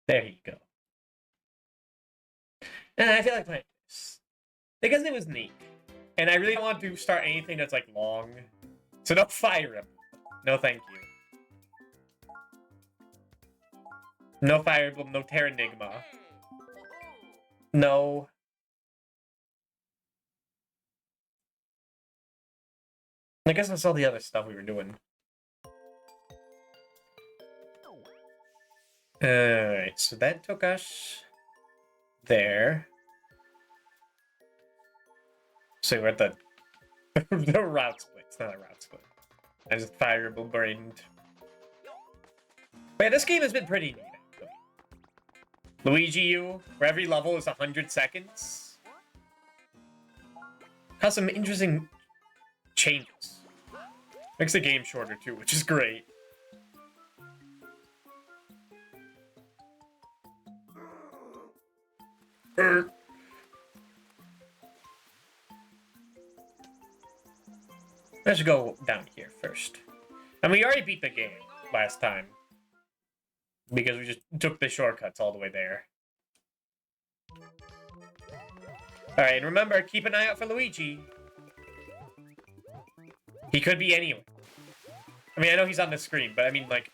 There you go. And I feel like playing this because it was neat, and I really don't want to start anything that's like long. So no Fire Emblem. No, thank you. No Fire Emblem. No Terranigma. No. I guess that's all the other stuff we were doing. Alright, so that took us there. So we're at the the route split. It's not a route split. I just Fire Emblem brained. But yeah, this game has been pretty neat, actually. Luigi U, where every level is 100 seconds. Has some interesting changes. Makes the game shorter too, which is great. Let's go down here first. And we already beat the game last time. Because we just took the shortcuts all the way there. Alright, and remember, keep an eye out for Luigi. He could be anywhere. I mean, I know he's on the screen, but I mean, like,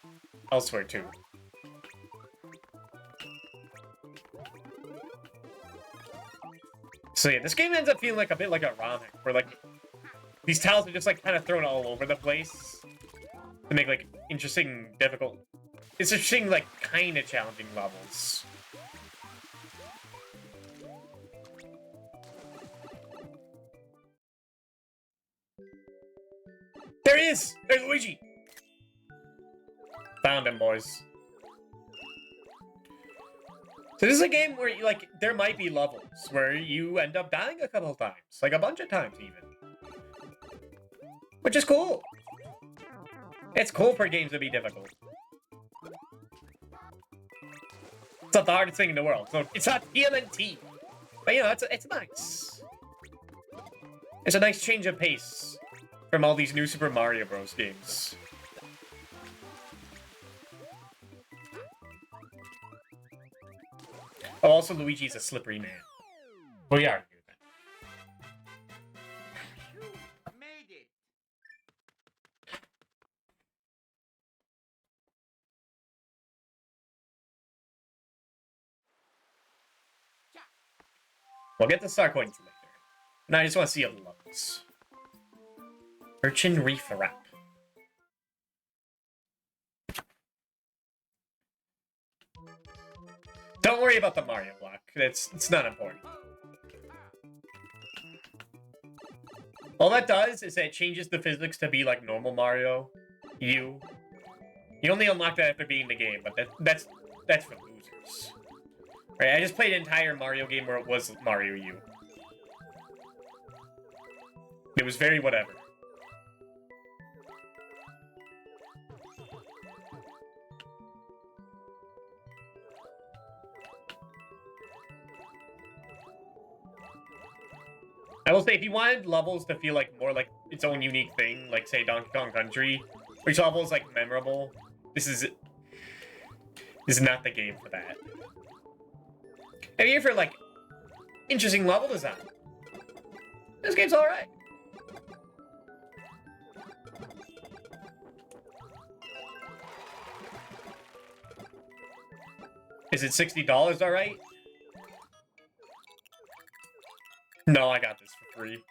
elsewhere too. So yeah, this game ends up feeling like a bit like a ROM hack, where like these tiles are just like kind of thrown all over the place to make like interesting, difficult. It's interesting, like kind of challenging levels. There he is! There's Luigi! Found him, boys. So this is a game where, like, there might be levels where you end up dying a couple of times. Like, a bunch of times, even. Which is cool. It's cool for games to be difficult. It's not the hardest thing in the world, so it's not TMNT. But, you know, it's nice. It's a nice change of pace from all these new Super Mario Bros. Games. Oh, also Luigi's a slippery man. We are here then. Made it. We'll get the star coins later. And I just want to see all the levels. Urchin Reef Wrap. Don't worry about the Mario block. It's not important. All that does is that it changes the physics to be like normal Mario. You only unlock that after beating the game, but that's for losers. Right, I just played an entire Mario game where it was Mario U. It was very whatever. I will say, if you wanted levels to feel like more like its own unique thing, like say Donkey Kong Country, which level is like memorable, this is not the game for that. I'm here for like interesting level design. This game's all right. Is it $60 all right? No, I got this for free.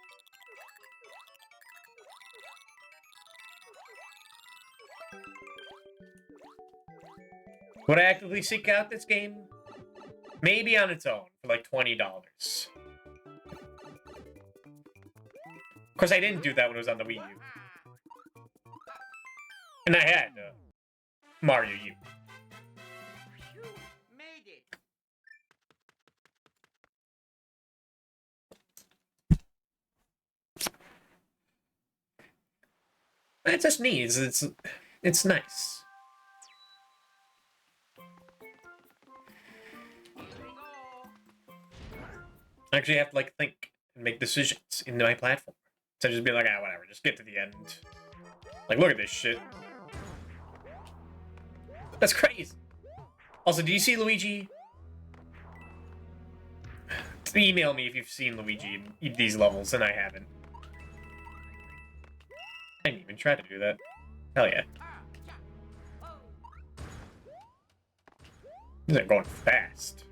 Would I actively seek out this game? Maybe on its own for like $20. Of course, I didn't do that when it was on the Wii U. And I had Mario U. Made it. It's just neat. It's nice. I actually have to like think and make decisions in my platform. So just be like, ah, whatever, just get to the end. Like, look at this shit. That's crazy. Also, do you see Luigi? Email me if you've seen Luigi in these levels, and I haven't. I didn't even try to do that. Hell yeah. These are going fast.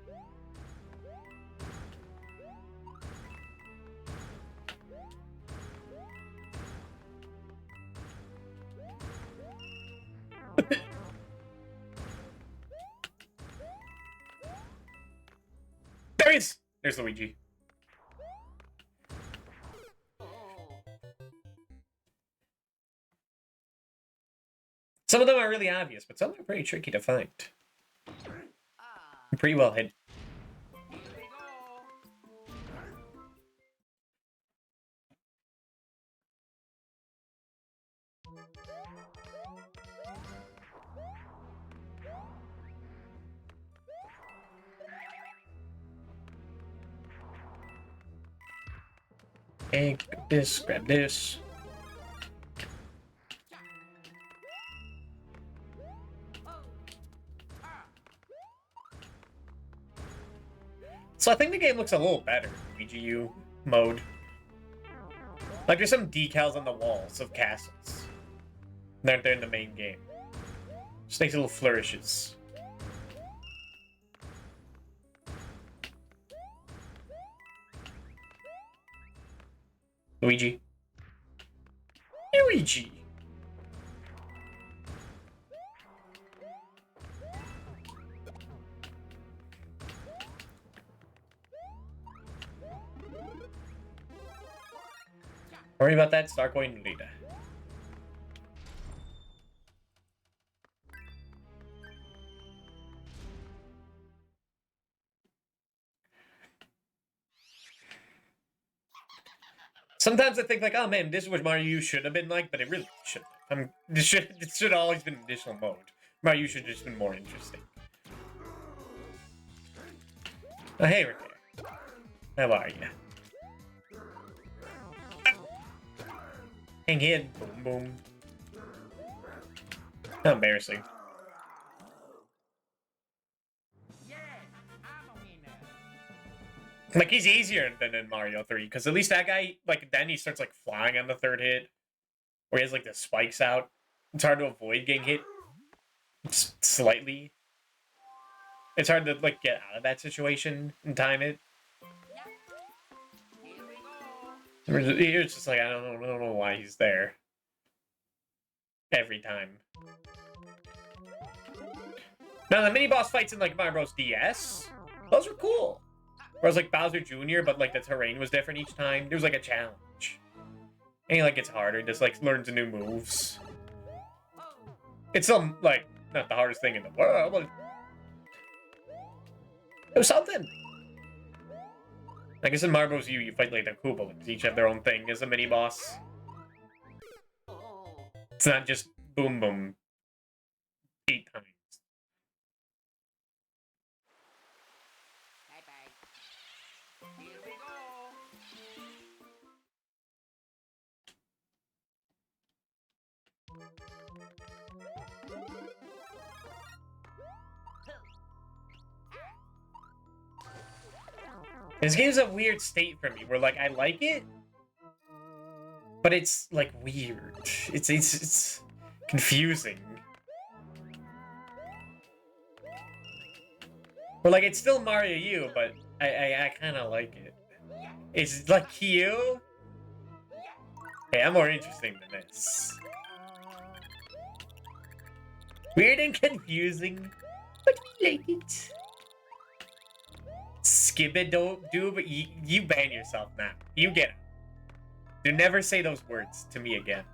There he is! There's Luigi. Some of them are really obvious, but some are pretty tricky to find. Pretty well hidden. Hey, grab this, grab this. So I think the game looks a little better in VGU mode. Like there's some decals on the walls of castles. They're in the main game. Just nice little flourishes. Luigi. Luigi! Worry about that, start going later. Sometimes I think like, oh man, this is what Mario U should have been like, but it really shouldn't. It should have always been additional mode. Mario U should have just been more interesting. Oh, hey, we're there. How are you? Hang in, boom, boom. How embarrassing. Like, he's easier than in Mario 3, because at least that guy, like, then he starts, like, flying on the third hit, where he has, like, the spikes out. It's hard to avoid getting hit slightly. It's hard to, like, get out of that situation and time it. It's just like, I don't know why he's there. Every time. Now, the mini-boss fights in, like, Mario Bros. DS, those were cool. Whereas, like, Bowser Jr., but, like, the terrain was different each time. There was, like, a challenge. And he, like, gets harder. Just, like, learns new moves. It's still, like, not the hardest thing in the world, but it was something. I guess in Mario Bros. U, you fight, like, the Koopalings. Each have their own thing as a mini-boss. It's not just boom boom 8 times. This game's a weird state for me, where, like, I like it, but it's, like, weird. It's confusing. But, like, it's still Mario U, but I kind of like it. It's, like, cute. Hey, I'm more interesting than this. Weird and confusing, but I like it. Skibidoob, you ban yourself now. You get it. Do never say those words to me again.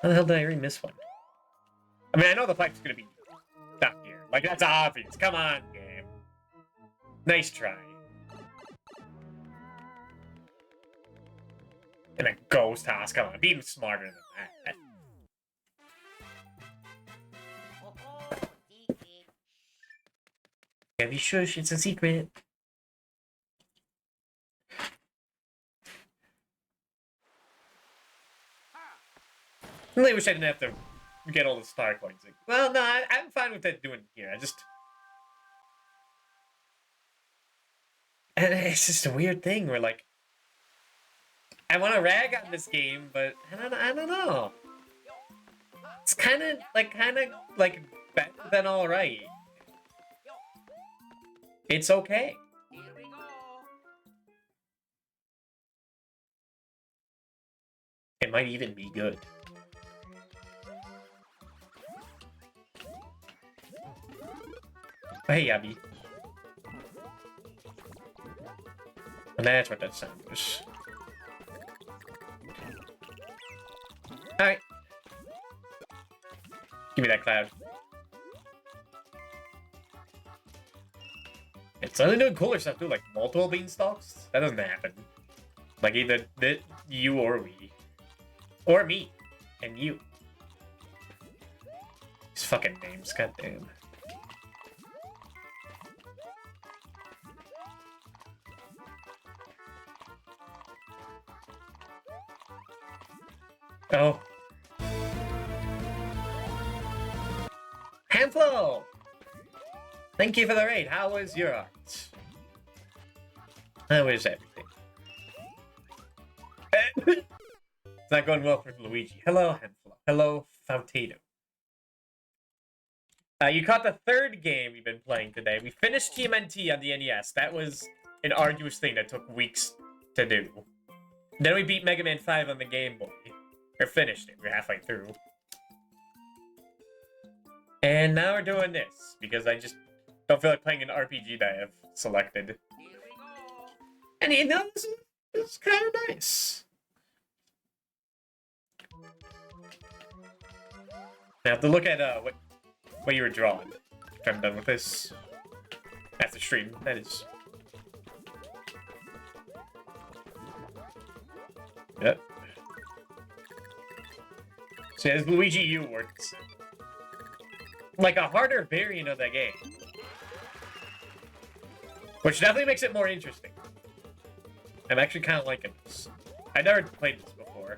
How the hell did I already miss one? I mean, I know the pipe's gonna be down here. Like, that's obvious. Come on, game. Nice try. And a ghost house. Come on, be even smarter than that. Gabby, shush, it's a secret. really wish I didn't have to get all the star coins. Well, no, I'm fine with that doing here. And it's just a weird thing where, like, I want to rag on this game, but I don't know. It's kind of like better than all right. It's okay. It might even be good. Hey, Abby. And that's what that sound was. Alright. Give me that cloud. It's only doing cooler stuff too, like multiple beanstalks. That doesn't happen. Like either you or we. Or me. And you. These fucking names, goddamn. Oh. Handful! Thank you for the raid. How was your art? How is everything? It's not going well for Luigi. Hello, Handful. Hello, Fautado. You caught the third game we've been playing today. We finished TMNT on the NES. That was an arduous thing that took weeks to do. Then we beat Mega Man 5 on the Game Boy. Or finished it. We're halfway through. And now we're doing this, because I just don't feel like playing an RPG that I have selected. And you know, this is kind of nice. I have to look at what you were drawing. If I'm done with this. After stream, that is. Yep. So as Luigi U works. Like a harder variant of that game. Which definitely makes it more interesting. I'm actually kind of liking this. I never played this before.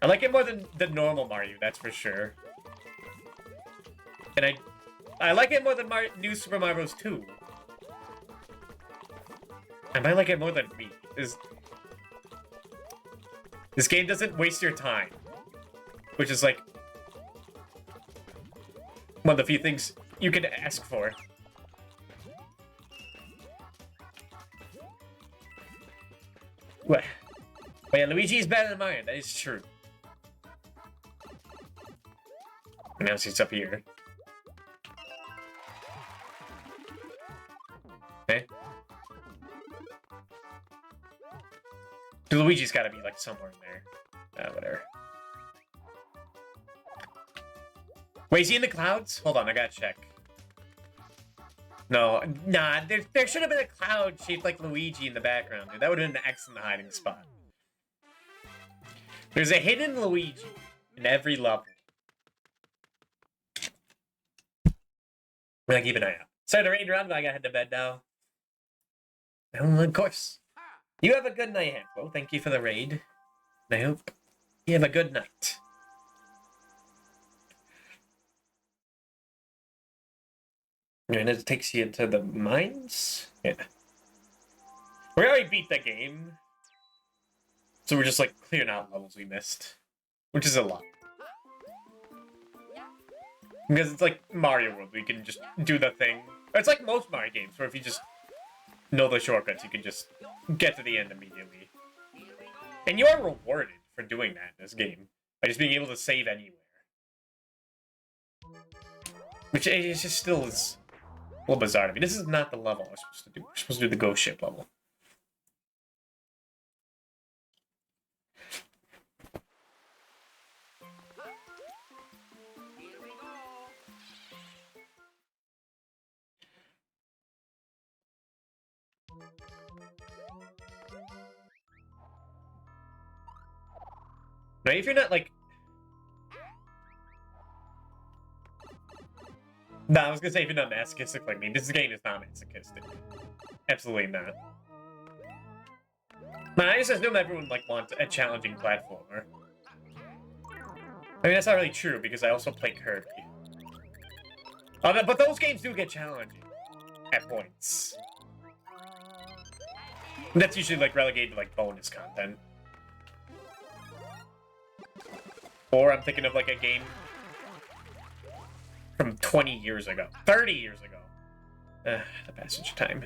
I like it more than the normal Mario, that's for sure. And I like it more than New Super Mario Bros. 2. I might like it more than me. This game doesn't waste your time. Which is like one of the few things you can ask for. Well, yeah, Luigi's better than Mario, that is true. And now he's up here. Okay. Luigi's gotta be like somewhere in there. Whatever. Wait, is he in the clouds? Hold on, I gotta check. No, nah, there should have been a cloud shaped like Luigi in the background, dude. That would have been an excellent hiding spot. There's a hidden Luigi in every level. I'm gonna keep an eye out. Sorry to raid around, but I gotta head to bed now. Of course. You have a good night, Handful. Thank you for the raid. I hope you have a good night. And it takes you to the mines? Yeah. We already beat the game. So we're just like clearing out levels we missed. Which is a lot. Because it's like Mario World, we can just do the thing. It's like most Mario games, where if you just know the shortcuts, you can just get to the end immediately. And you are rewarded for doing that in this game. By just being able to save anywhere. Which is just still is a little bizarre to me. This is not the level we're supposed to do. We're supposed to do the ghost ship level. Now, if you're not like... No, I was gonna say if you're not masochistic like me, this game is not masochistic. Absolutely not. Man, I just assume everyone like wants a challenging platformer. I mean, that's not really true because I also play Kirby. But those games do get challenging at points. And that's usually like relegated to like bonus content. Or I'm thinking of like a game from 20 years ago, 30 years ago. The passage of time.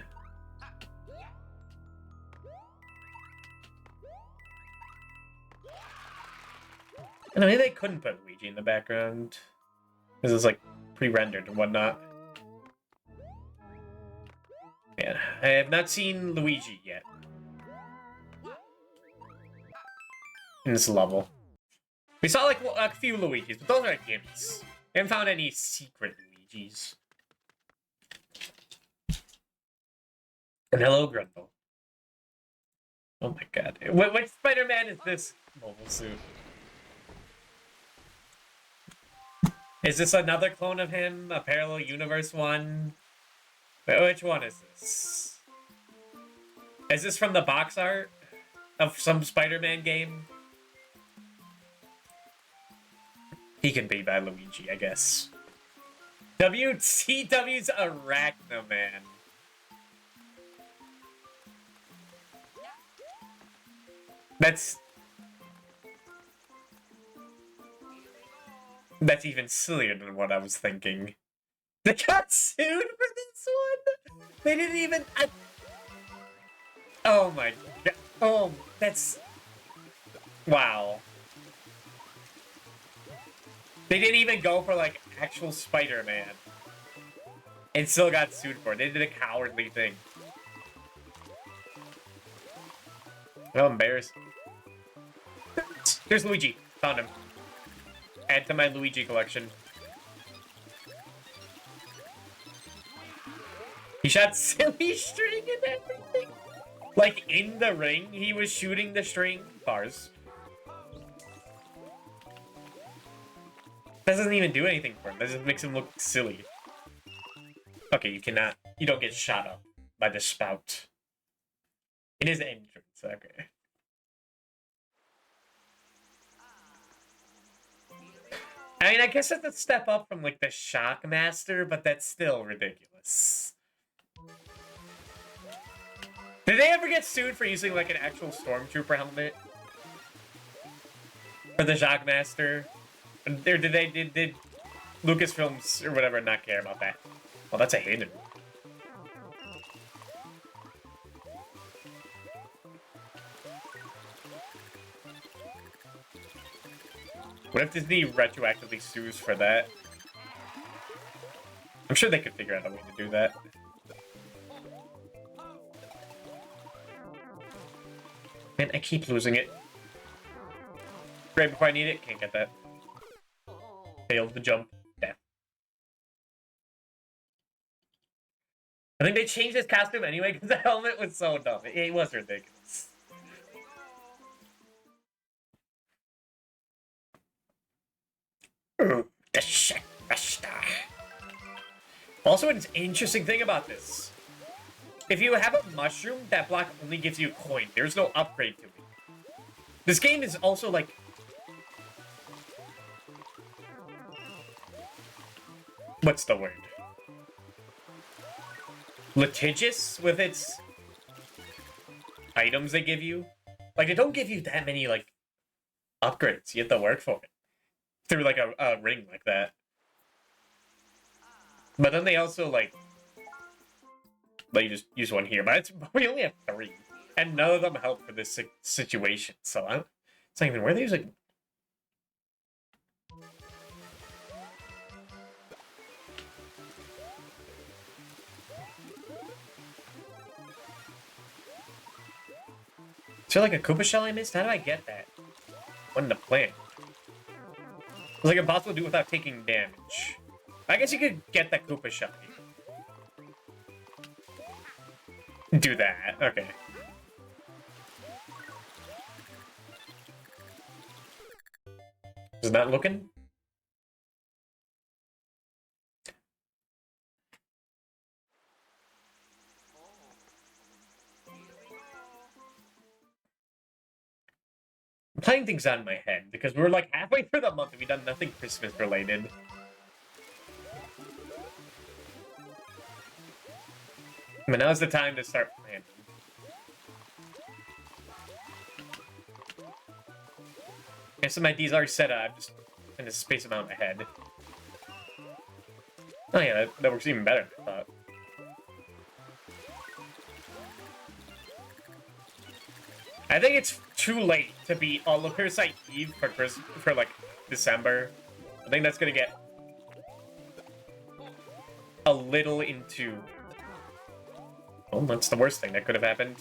I know, maybe they couldn't put Luigi in the background because it's like pre-rendered and whatnot. Yeah, I have not seen Luigi yet in this level. We saw like a few Luigis, but those are gimps. We haven't found any secret Luigis. And hello, Grundle. Oh my god. Which Spider-Man is this mobile suit? Is this another clone of him? A parallel universe one? Which one is this? Is this from the box art of some Spider-Man game? He can be by Luigi, I guess. WCW's Arachnoman. That's even sillier than what I was thinking. They got sued for this one? They didn't even... Oh my god. Oh, that's... Wow. They didn't even go for, like, actual Spider-Man. And still got sued for it. They did a cowardly thing. Well, embarrassed. There's Luigi. Found him. Add to my Luigi collection. He shot silly string and everything. Like, in the ring, he was shooting the string bars. That doesn't even do anything for him. That just makes him look silly. Okay, you don't get shot up by the spout. It is entrance, okay. I mean, I guess that's a step up from, like, the Shockmaster, but that's still ridiculous. Did they ever get sued for using, like, an actual Stormtrooper helmet? For the Shockmaster? Or did Lucasfilms or whatever not care about that? Well, that's a hidden. What if Disney retroactively sues for that? I'm sure they could figure out a way to do that. Man, I keep losing it. Right before I need it, can't get that. Failed the jump. Death. I think they changed his costume anyway because the helmet was so dumb. It was ridiculous. The Shekmaster. Also, an interesting thing about this. If you have a mushroom, that block only gives you a coin. There's no upgrade to it. This game is also like... What's the word? Litigious with its items they give you. Like, they don't give you that many, like, upgrades. You have to work for it. Through, like, a ring like that. But then they also, like... Let you just use one here. But we only have 3. And none of them help for this situation. So, it's not even worth using... Is there like a Koopa shell I missed? How do I get that? What in the plan? It's like impossible to do without taking damage. I guess you could get that Koopa shell here. Do that. Okay. Is that looking? playing things out in my head because we're like halfway through the month and we've done nothing Christmas related. But now's the time to start planning. If some ideas already set up, I'm just going to space them out in my head. Oh yeah, that works even better than I thought. I think it's too late to be on Parasite Eve for like December. I think that's gonna get a little into. Oh, that's the worst thing that could have happened.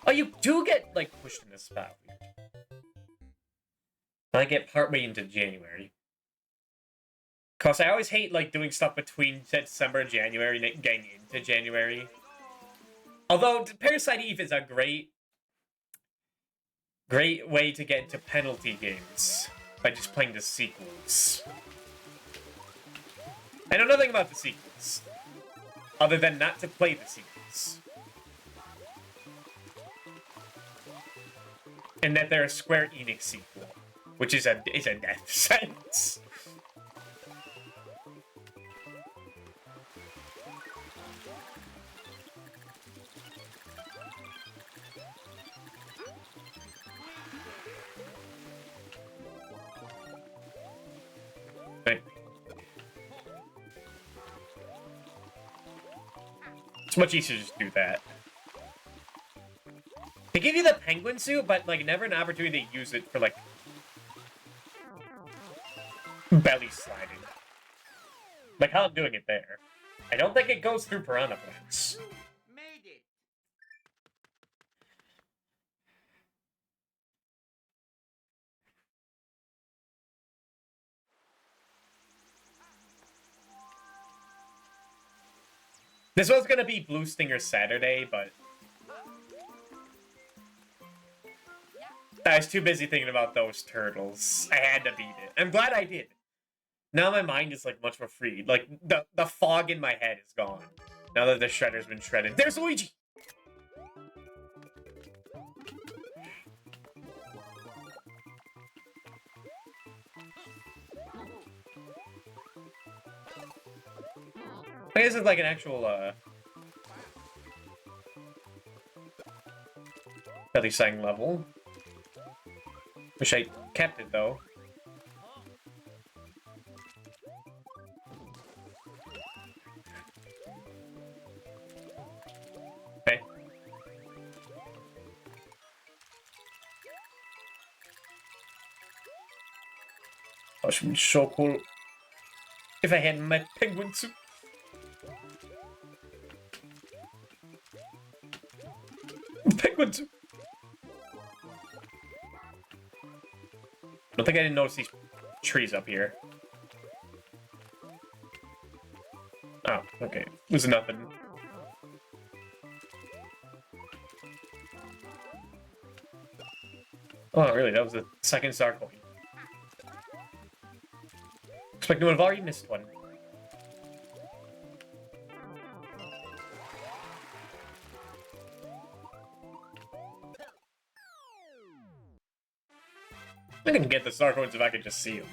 Oh, you do get like pushed in this spot. I get partway into January. Cause I always hate like doing stuff between December and January and getting into January. Although Parasite Eve is a great way to get into penalty games by just playing the sequels. I know nothing about the sequels, other than not to play the sequels. And that they're a Square Enix sequel, which is a death sentence. It's much easier to just do that. They give you the penguin suit, but like never an opportunity to use it for like belly sliding. Like how I'm doing it there. I don't think it goes through piranha plants. Made it. This was gonna be Blue Stinger Saturday, but I was too busy thinking about those turtles. I had to beat it. I'm glad I did. Now my mind is like much more free. Like the fog in my head is gone. Now that the shredder's been shredded. There's Luigi! I guess it's like an actual belly sang level. Wish I kept it though. Okay. Oh, it should be so cool if I had my penguin suit. Penguin suit. I don't think I didn't notice these trees up here. Oh, okay. It was nothing. Oh, really? That was the second star coin. Looks like no one have already missed one. I can get the star coins if I could just see them.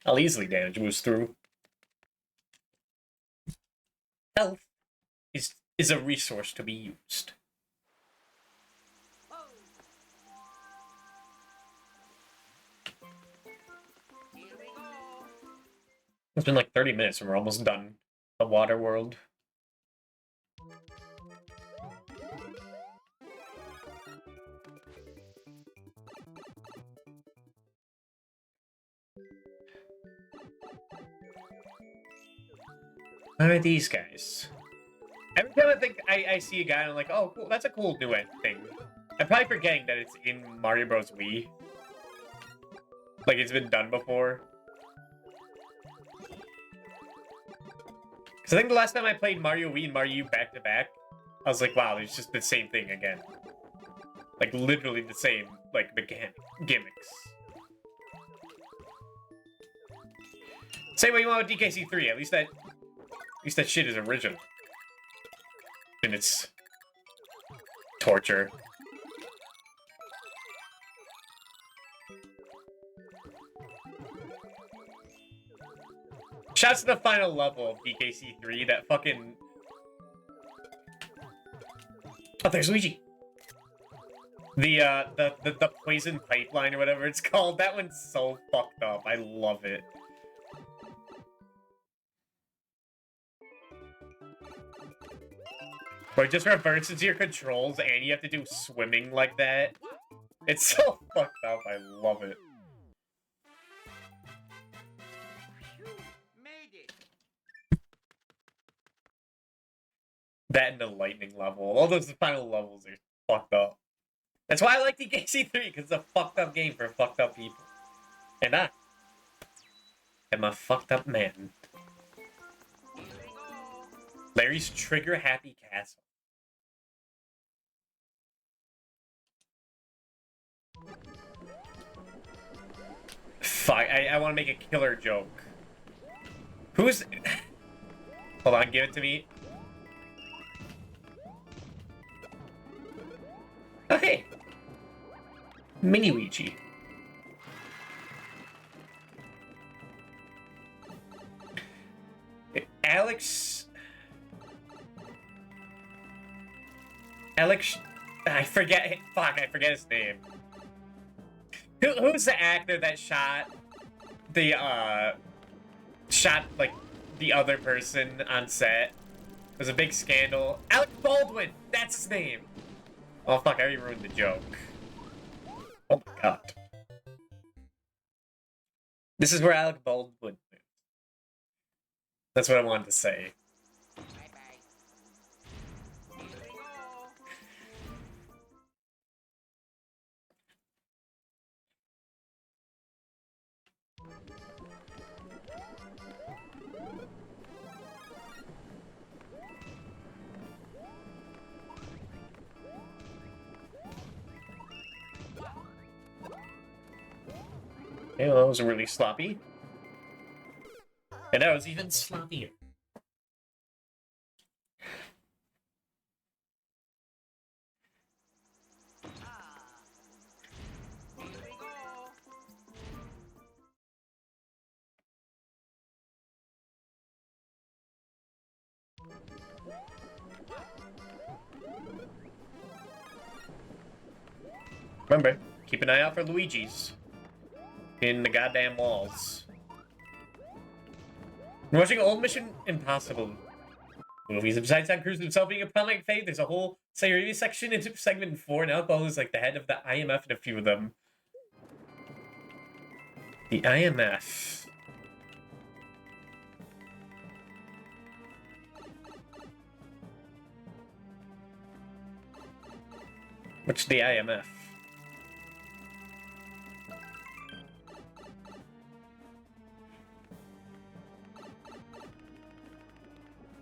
I'll easily damage moves through. Health is a resource to be used. It's been like 30 minutes and we're almost done. The water world. What are these guys? Every time I think I see a guy, I'm like, oh, cool, that's a cool new thing. I'm probably forgetting that it's in Mario Bros. Wii. Like, it's been done before. Because I think the last time I played Mario Wii and Mario U back-to-back, I was like, wow, it's just the same thing again. Like, literally the same, like, gimmicks. Same way you want with DKC3, at least that shit is original. And it's torture. Shouts to the final level of DKC3, that fucking... Oh, there's Luigi! The poison pipeline or whatever it's called, that one's so fucked up. I love it. Where it just reverses your controls and you have to do swimming like that. It's so fucked up, I love it. That and the lightning level. All those final levels are fucked up. That's why I like DKC3, because it's a fucked up game for fucked up people. And I am a fucked up man. Larry's Trigger Happy Castle. Fuck, I want to make a killer joke. Who's... Hold on, give it to me. Oh, hey! Mini Luigi. Alex... I forget... Fuck, I forget his name. Who's the actor that shot the, like, the other person on set? It was a big scandal. Alec Baldwin! That's his name! Oh, fuck, I already ruined the joke. Oh my god. This is where Alec Baldwin lives. That's what I wanted to say. Okay, well, that was really sloppy. And that was even sloppier. Remember, keep an eye out for Luigi's in the goddamn walls. I'm watching old Mission Impossible movies. And besides Tom Cruise himself being a prominent fave, there's a whole Sayuri section into segment 4, and alcohol is like the head of the IMF in a few of them. The IMF. What's the IMF?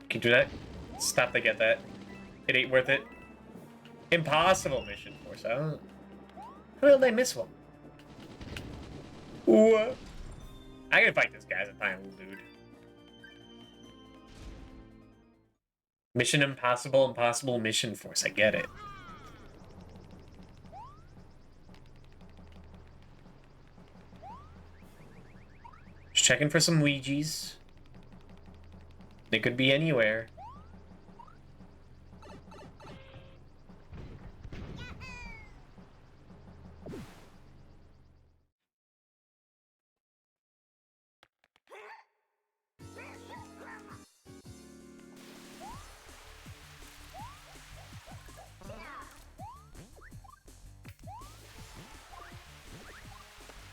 Can you do that? Stop to get that. It ain't worth it. Impossible Mission Force. I don't... How did I miss one? What? I can fight this guy as a tiny little dude. Mission Impossible, Impossible Mission Force. I get it. Just checking for some Luigi's. They could be anywhere.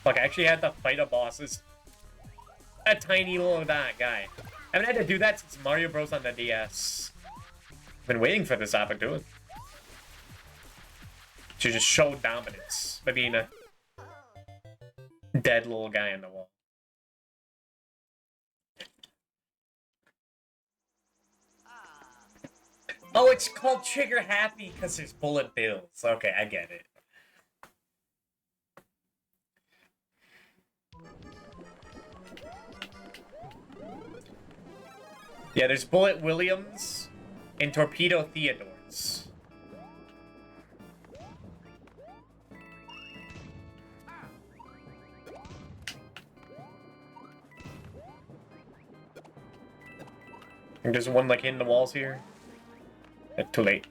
Fuck, I actually had to fight a boss. This a tiny little guy. I haven't had to do that since Mario Bros. On the DS. I've been waiting for this opportunity to just show dominance by being a dead little guy on the wall. Oh, it's called Trigger Happy because there's bullet bills. Okay, I get it. Yeah, there's Bullet Williams and Torpedo Theodores. There's one like hitting the walls here. Too late.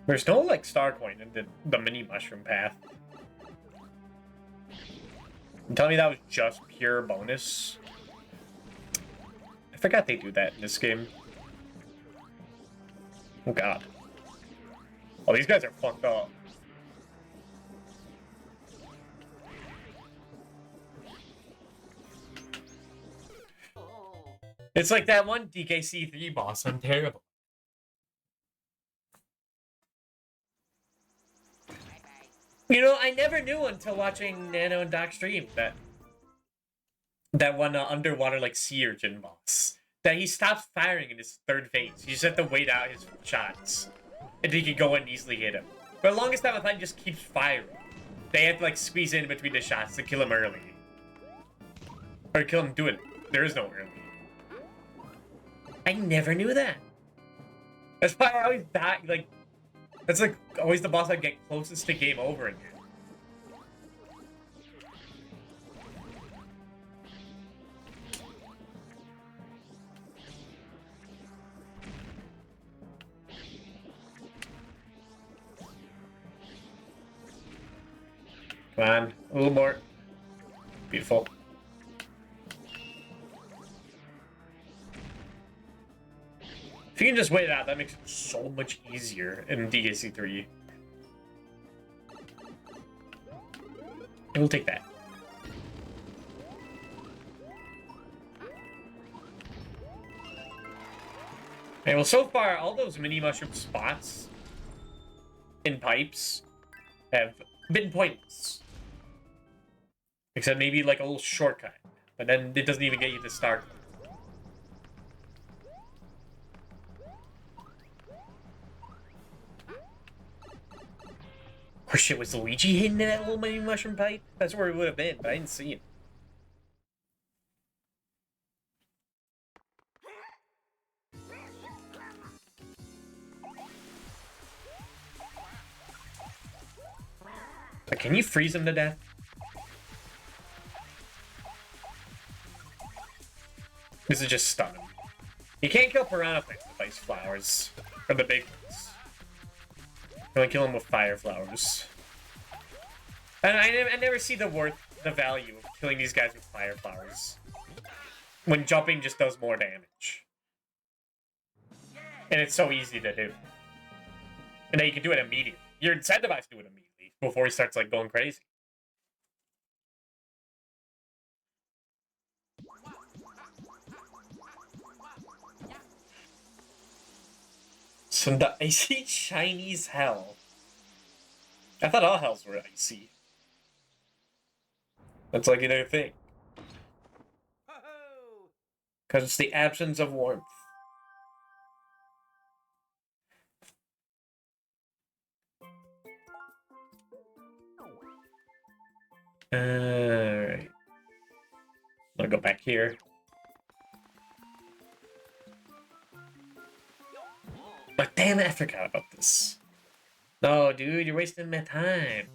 There's no like star coin in the mini mushroom path. You tell me that was just pure bonus? I forgot they do that in this game. Oh god. Oh, these guys are fucked up. It's like that one DKC3 boss. I'm terrible. You know, I never knew until watching Nano and Doc stream that one underwater like sea urchin boss that he stops firing in his third phase. You just have to wait out his shots, and he can go and easily hit him. For the longest time, I thought he just keeps firing. They have to like squeeze in between the shots to kill him early, or kill him doing it. There is no early. I never knew that. That's why I always die. Like, that's like always the boss I get closest to game over again. Come on, a little more. Beautiful. If you can just wait it out, that makes it so much easier in DKC3. We'll take that. Okay, well, so far, all those mini mushroom spots in pipes have been pointless. Except maybe like a little shortcut. But then it doesn't even get you to start. Oh shit, was Luigi hidden in that little mini mushroom pipe? That's where it would have been, but I didn't see him. But can you freeze him to death? This is just stun him. You can't kill piranha plants with ice flowers. Or the big ones. You only kill them with fire flowers. And I never see the value of killing these guys with fire flowers. When jumping just does more damage. And it's so easy to do. And then you can do it immediately. You're incentivized to do it immediately before he starts like going crazy. So the icy Chinese hell. I thought all hells were icy. That's like their thing. Because it's the absence of warmth. Alright. I'm gonna go back here. But damn it, I forgot about this. No, dude, you're wasting my time.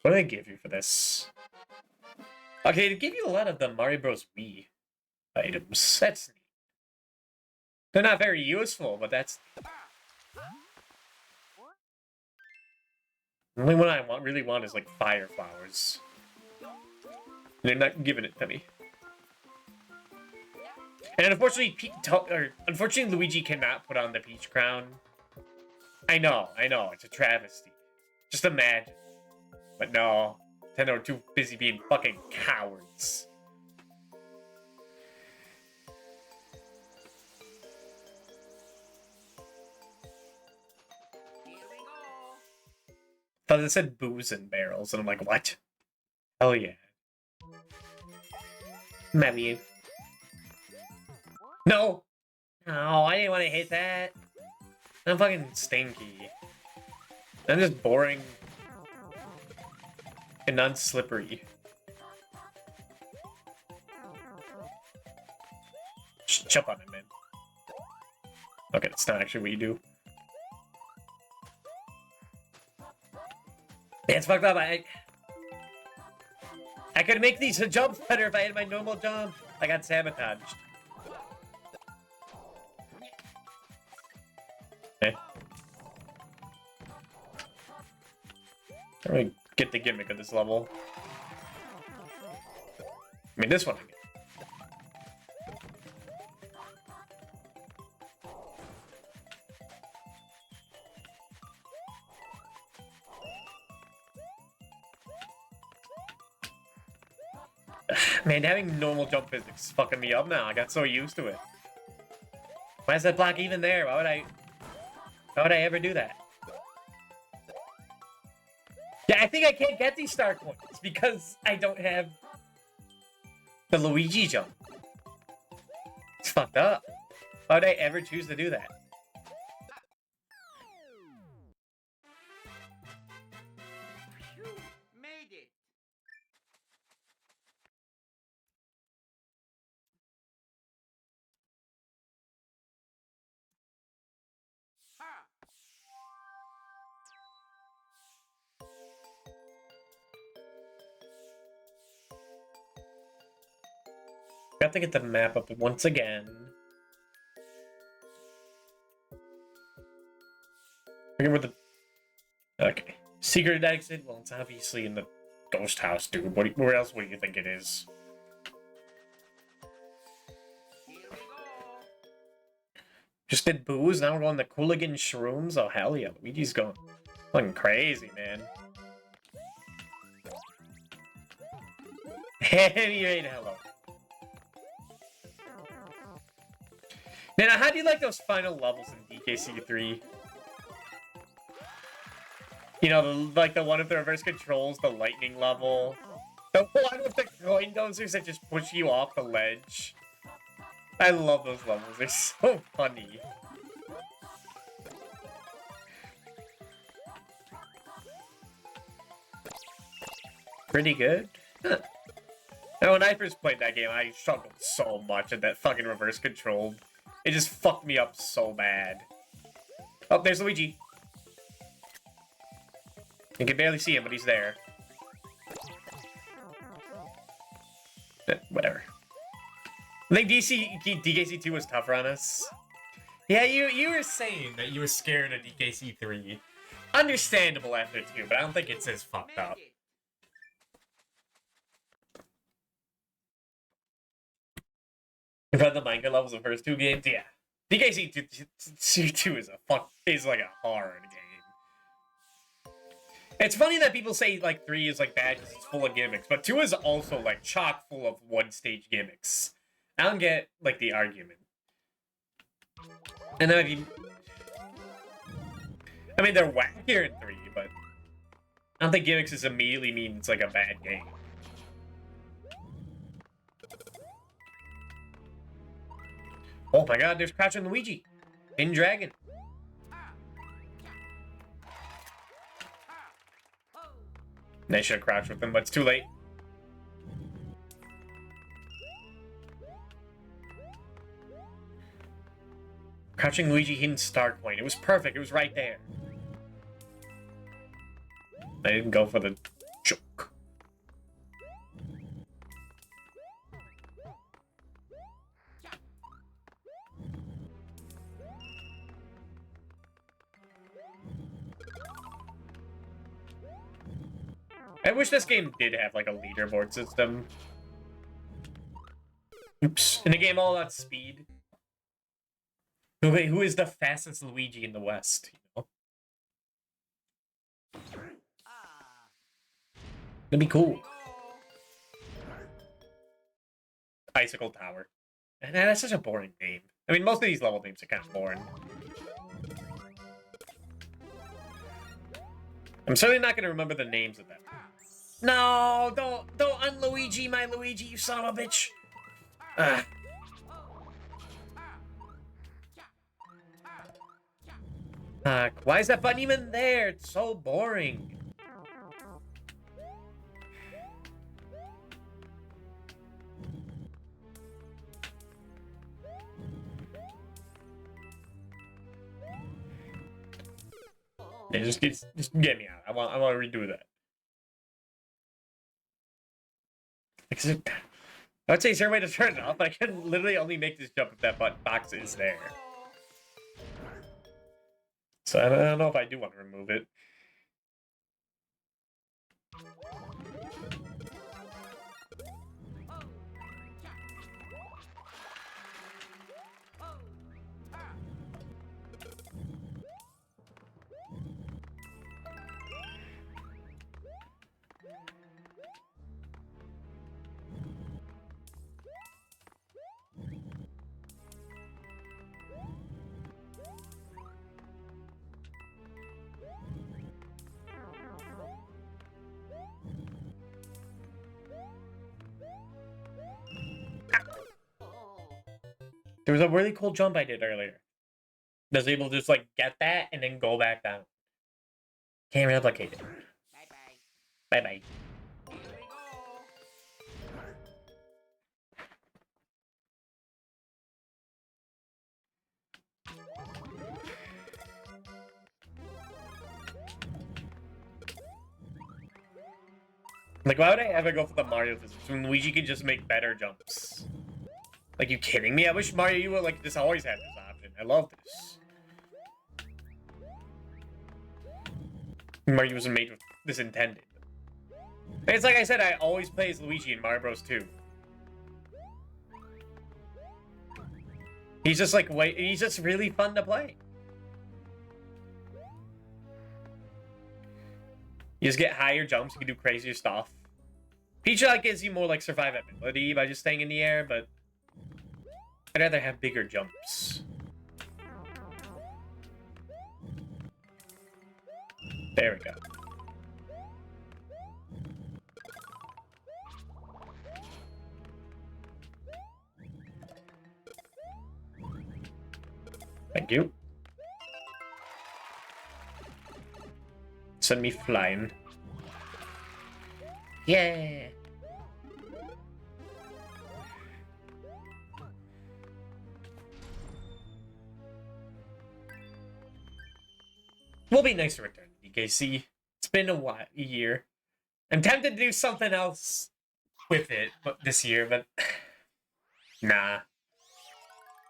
What do they give you for this? Okay, they give you a lot of the Mario Bros. Wii items. That's neat. They're not very useful, but that's neat. The only one I really want is like fire flowers. They're not giving it to me. And unfortunately, Luigi cannot put on the Peach Crown. I know, it's a travesty. Just imagine. But no, Nintendo are too busy being fucking cowards. Thought it said booze and barrels, and I'm like, what? Hell yeah. Maybe. No! No, I didn't want to hit that. I'm fucking stinky. I'm just boring. And non-slippery. Just jump on it, man. Okay, that's not actually what you do. Yeah, it's fucked up. I could make these jumps better if I had my normal jump. I got sabotaged. Okay. I don't really get the gimmick of this level. I mean, this one I get. Man, having normal jump physics is fucking me up now. I got so used to it. Why is that block even there? Why would I ever do that? Yeah, I think I can't get these star coins because I don't have the Luigi jump. It's fucked up. Why would I ever choose to do that? Made it. Got to get the map up once again. Forget where the... Okay. Secret exit? Well, it's obviously in the ghost house, dude. Where else would you think it is? Here we go. Just did booze, now we're going to Cooligan Shrooms? Oh, hell yeah. Luigi's going fucking crazy, man. Anyway, hello. Man, how do you like those final levels in DKC3? You know, like the one with the reverse controls, the lightning level. The one with the coin dozers that just push you off the ledge. I love those levels, they're so funny. Pretty good? Huh. Now, when I first played that game, I struggled so much at that fucking reverse control. It just fucked me up so bad. Oh, there's Luigi. You can barely see him, but he's there. Whatever. I think DKC2 was tougher on us. Yeah, you were saying that you were scared of DKC3. Understandable after 2, but I don't think it's as fucked up. You've had the Minecraft levels of the first 2 games? Yeah. DKC2 is like a hard game. It's funny that people say, like, 3 is, like, bad because it's full of gimmicks, but 2 is also, like, chock full of one-stage gimmicks. I don't get, like, the argument. And then if you... I mean, they're wackier in 3, but... I don't think gimmicks just immediately means, like, a bad game. Oh my god, there's Crouching Luigi! In Dragon. They should have crouched with him, but it's too late. Crouching Luigi hidden star coin. It was perfect. It was right there. I didn't go for the joke. I wish this game did have, like, a leaderboard system. Oops. In a game all about speed. Who is the fastest Luigi in the West? You know? That'd be cool. Icicle Tower. And that's such a boring name. I mean, most of these level names are kind of boring. I'm certainly not going to remember the names of them. No, don't un-Luigi my Luigi, you son of a bitch. Why is that button even there? It's so boring. Yeah, just get me out. I want to redo that. I would say is there a way to turn it off? I can literally only make this jump if that box is there. So I don't know if I do want to remove it. There was a really cool jump I did earlier. I was able to just like get that and then go back down. Can't replicate it. Bye-bye. Bye bye. Here we go. Like, why would I ever go for the Mario physics when Luigi can just make better jumps? Like, you kidding me? I wish Mario U like this always had this option. I love this. Mario wasn't made with this intended. And it's like I said, I always play as Luigi in Mario Bros. 2. He's just like, he's just really fun to play. You just get higher jumps, you can do crazier stuff. Peach like gives you more like survivability by just staying in the air, but I'd rather have bigger jumps. There we go. Thank you. Send me flying. Yeah. Will be nice to return to DKC. It's been a year. I'm tempted to do something else with it, but this year, but nah.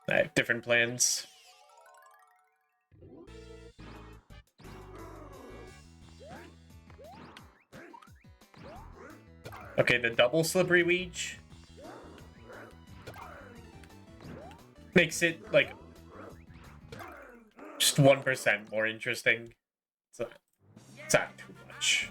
I have different plans. Okay, the double slippery Weege makes it like just 1% more interesting. So it's not too much.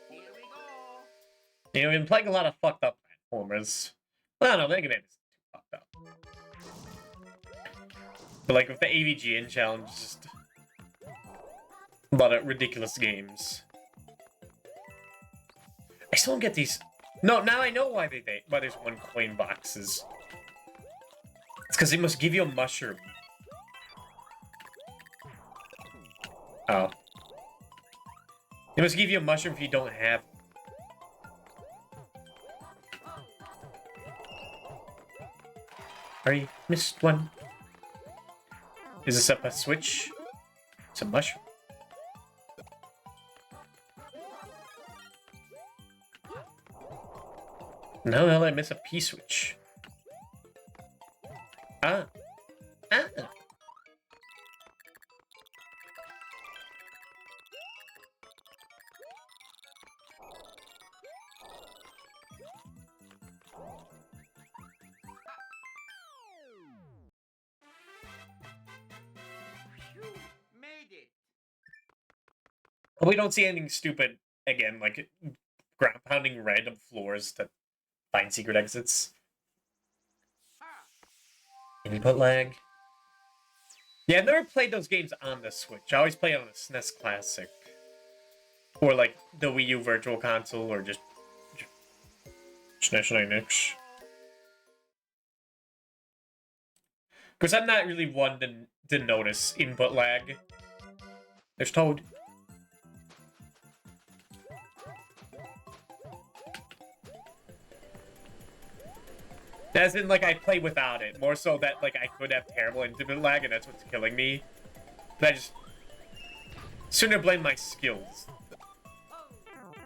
Here we go. You know, we've been playing a lot of fucked up platformers. Well, no, Mega Man isn't too fucked up. But like with the AVGN challenge, just a lot of ridiculous games. I still don't get these. No, now I know why why there's 1 coin boxes. It's because they must give you a mushroom. Oh. They must give you a mushroom if you don't have. Sorry, missed one. Is this up a switch? It's a mushroom. No, no, I miss a P-switch. Ah. Ah. Phew, made it. We don't see anything stupid again, like ground pounding random floors to find secret exits. Ha. Input lag. Yeah, I've never played those games on the Switch. I always play on the SNES Classic. Or like the Wii U Virtual Console, or just SNES Linux. Because I'm not really one to notice input lag. There's Toad. As in, like, I play without it. More so that, like, I could have terrible intimate lag, and that's what's killing me. But I just sooner blame my skills.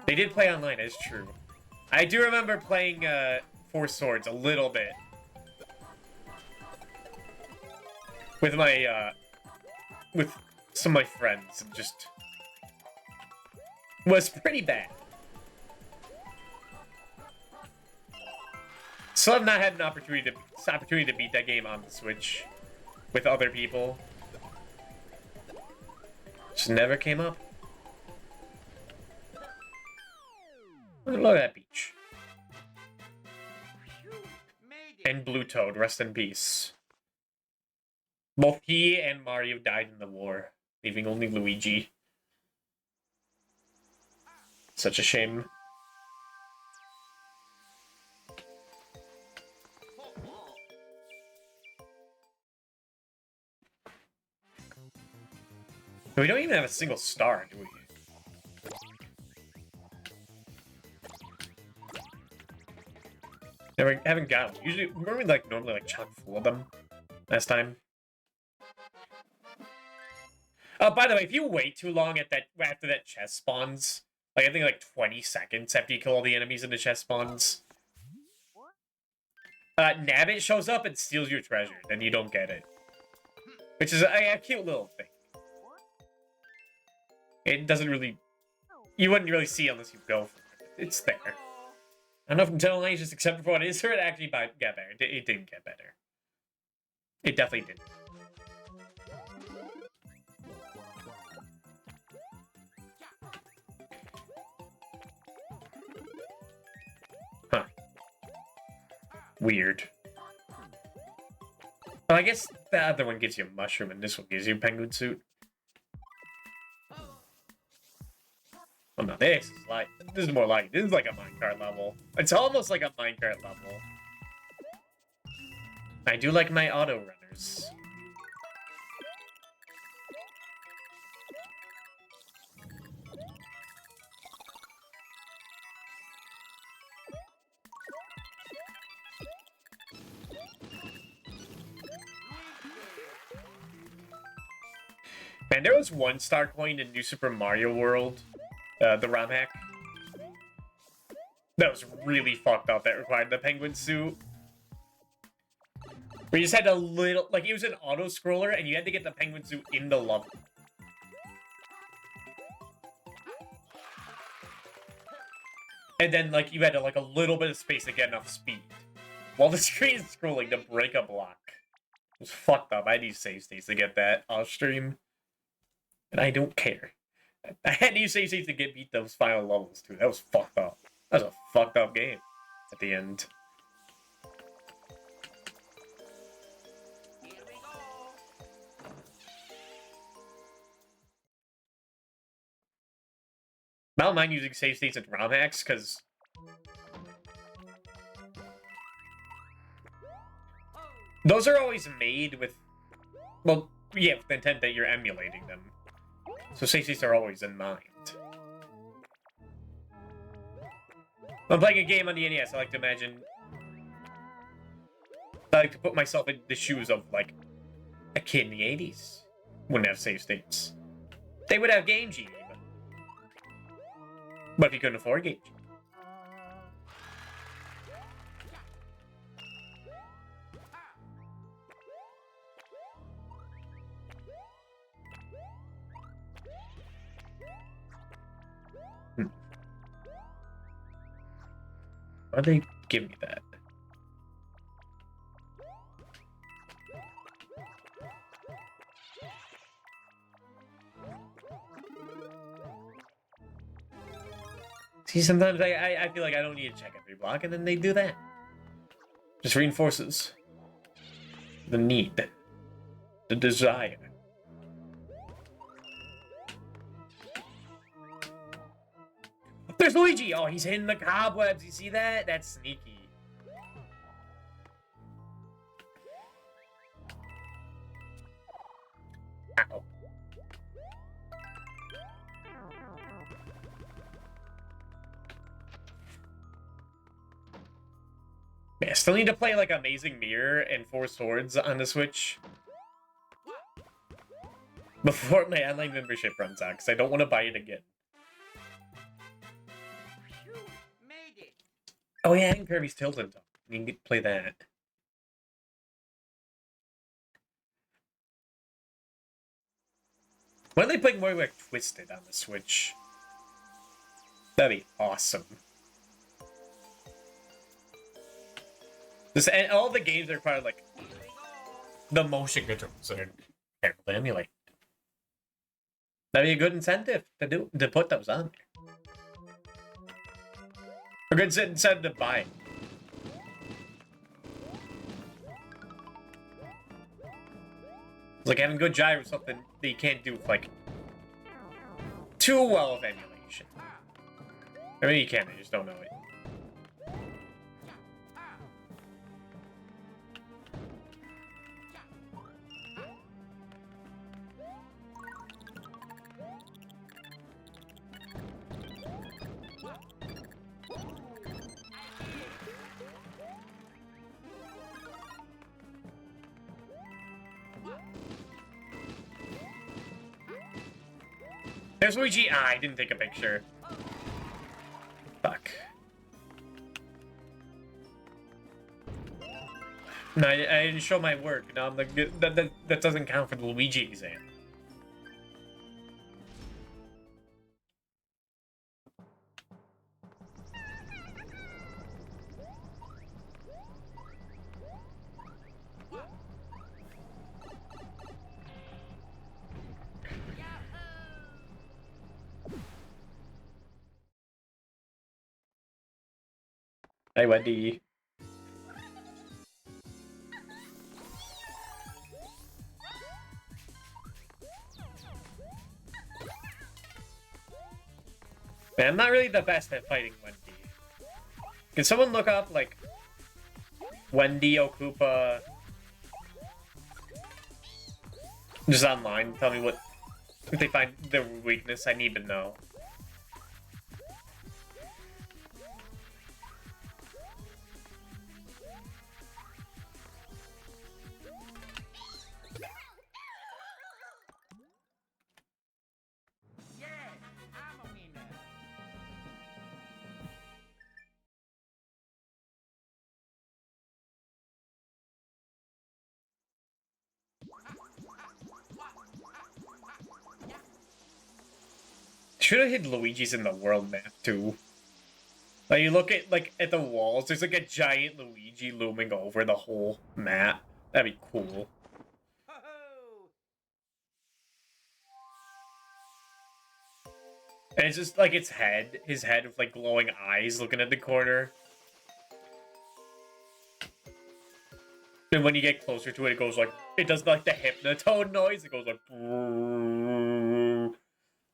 They did play online, it's true. I do remember playing Four Swords a little bit. With my, with some of my friends, and just was pretty bad. Still have not had an opportunity to beat that game on the Switch with other people. Just never came up. Look at that beach. And Blue Toad, rest in peace. Both he and Mario died in the war, leaving only Luigi. Such a shame. We don't even have a single star, do we? Haven't got them. Usually, weren't we normally chock full of them last time? Oh, by the way, if you wait too long after that chest spawns, like I think like 20 seconds after you kill all the enemies in the chest spawns, Nabbit shows up and steals your treasure, then you don't get it. Which is a cute little thing. It doesn't really... You wouldn't really see unless you go for it. It's there. I don't know if Nintendo Online just accepted for what it is, or it actually got better. It didn't get better. It definitely didn't. Huh. Weird. Well, I guess the other one gives you a mushroom, and this one gives you a penguin suit. Oh no, this is more like, this is like a minecart level. It's almost like a minecart level. I do like my auto runners. Man, there was one star coin in New Super Mario World. The ROM hack. That was really fucked up. That required the penguin suit. We just had a little... Like, it was an auto-scroller, and you had to get the penguin suit in the level. And then, like, you had to, like, a little bit of space to get enough speed. While the screen is scrolling to break a block. It was fucked up. I need save states to get that off stream. And I don't care. I had to use save states to beat those final levels, too. That was fucked up. That was a fucked up game at the end. Here we go. I don't mind using save states and ROM hacks, because... Those are always made with... Well, yeah, with the intent that you're emulating them. So save states are always in mind. When I'm playing a game on the NES, I like to imagine... I like to put myself in the shoes of, like, a kid in the 80s. Wouldn't have save states. They would have Game Genie. But if you couldn't afford Game Genie. Why'd they give me that? See, sometimes I feel like I don't need to check every block, and then they do that. Just reinforces the need, the desire. There's Luigi! Oh, he's hitting the cobwebs. You see that? That's sneaky. Ow. Missed. Still need to play like Amazing Mirror and Four Swords on the Switch before my online membership runs out, because I don't want to buy it again. Phew, made it. Oh yeah, and Kirby's Tilted. You can play that. Why don't they play more like Twisted on the Switch? That'd be awesome. This, and all the games are probably like Here we go. the motion controls are terrible to emulate. That'd be a good incentive to put those on there. A good incentive to buy it. It's like having good gyro or something that you can't do with like too well of emulation. I mean you can, I just don't know it. There's Luigi. Ah, I didn't take a picture. Fuck. No, I didn't show my work. No, I'm like, that doesn't count for the Luigi exam. Hey, Wendy. Man, I'm not really the best at fighting Wendy. Can someone look up, like, Wendy Okupa just online? Tell me what, if they find their weakness, I need to know. Yes, I'm a winner. Should have hit Luigi's in the world map too. Like you look at at the walls, there's like a giant Luigi looming over the whole map. That'd be cool. Ho-ho! And it's just like its head, his head with like glowing eyes looking at the corner. And when you get closer to it, it goes like, it does like the hypnotone noise. It goes like,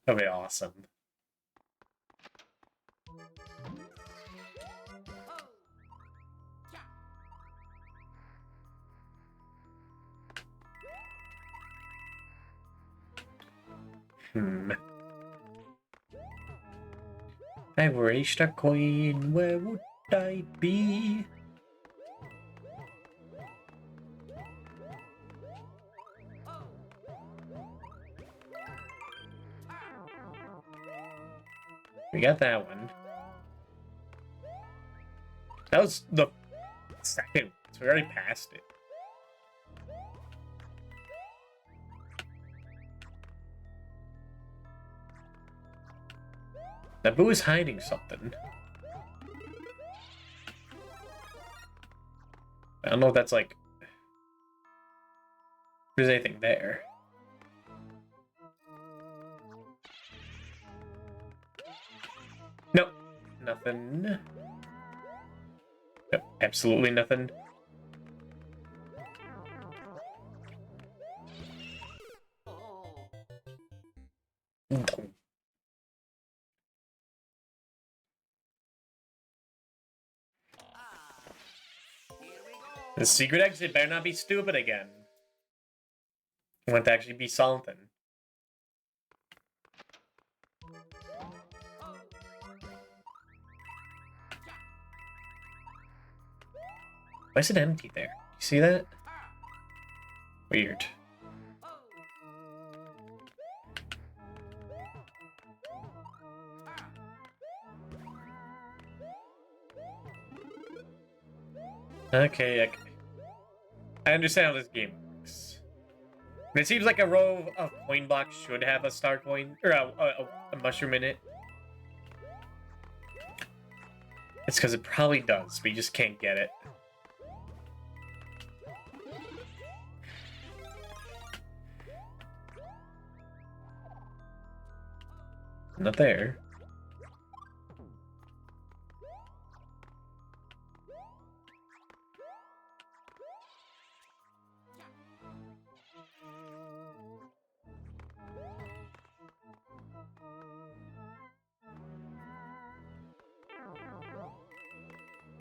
that'd be awesome. I raised a coin, where would I be? We got that one. That was the second, so we already passed it. Naboo is hiding something. I don't know if that's like... if there's anything there. Nope. Nothing. Nope. Absolutely nothing. The secret exit better not be stupid again. I want it to actually be something. Why is it empty there? You see that? Weird. Okay. I understand how this game works. It seems like a row of coin blocks should have a star coin, or a mushroom in it. It's because it probably does, but you just can't get it. Not there.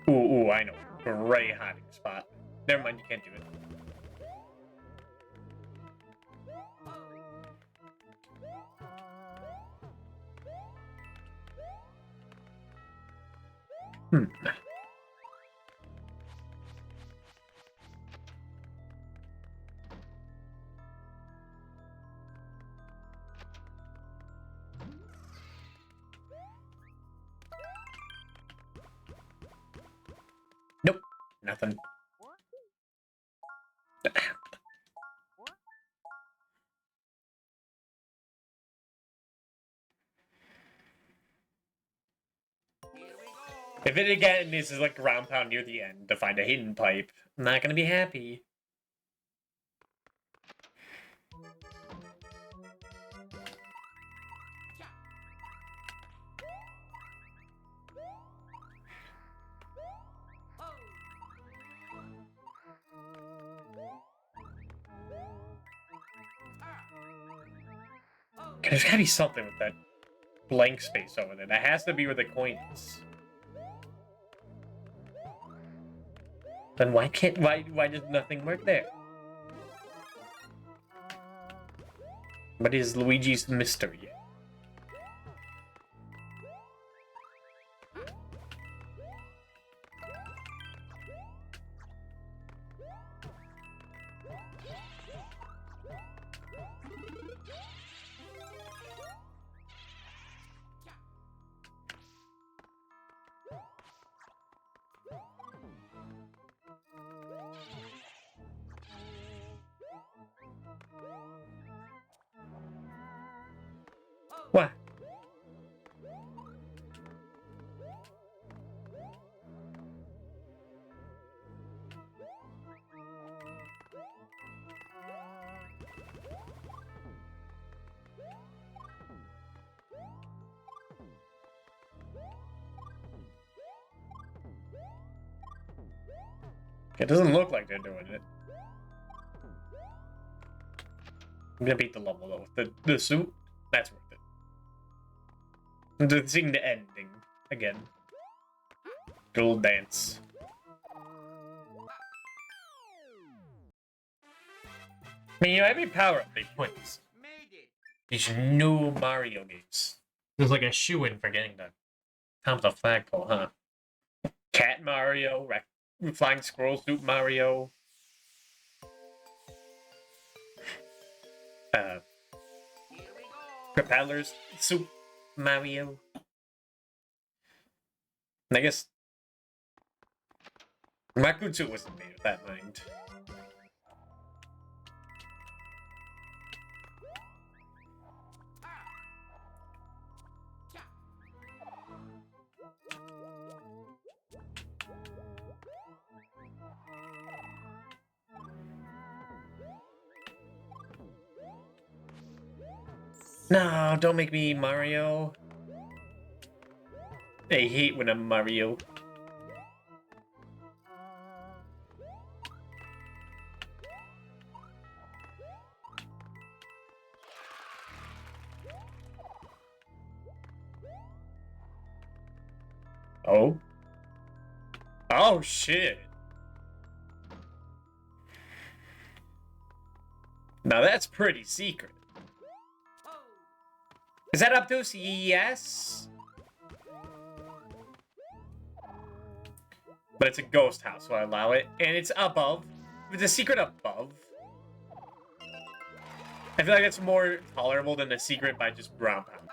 Ooh, I know. Great hiding spot. Never mind, you can't do it. Hmm. Nope. Nothing. If it again is like ground pound near the end to find a hidden pipe, I'm not gonna be happy. There's gotta be something with that blank space over there. That has to be where the coin is. Then why does nothing work there? What is Luigi's mystery? What? It doesn't look like they're doing it. I'm gonna beat the level though. The suit, that's worth it. Seeing the ending again. Dual dance. I mean, you know, every power up they put these new Mario games. There's like a shoe-in for getting that. Time's a flagpole, huh? Cat Mario, Flying Squirrel Suit Mario. Propellers Suit Mario. And I guess Raccoon Suit wasn't made with that mind. No, don't make me Mario. I hate when I'm Mario. Oh? Oh, shit. Now that's pretty secret. Is that obtuse? Yes? but it's a ghost house, so I allow it. And it's above. If it's a secret above, I feel like it's more tolerable than a secret by just ground pounding.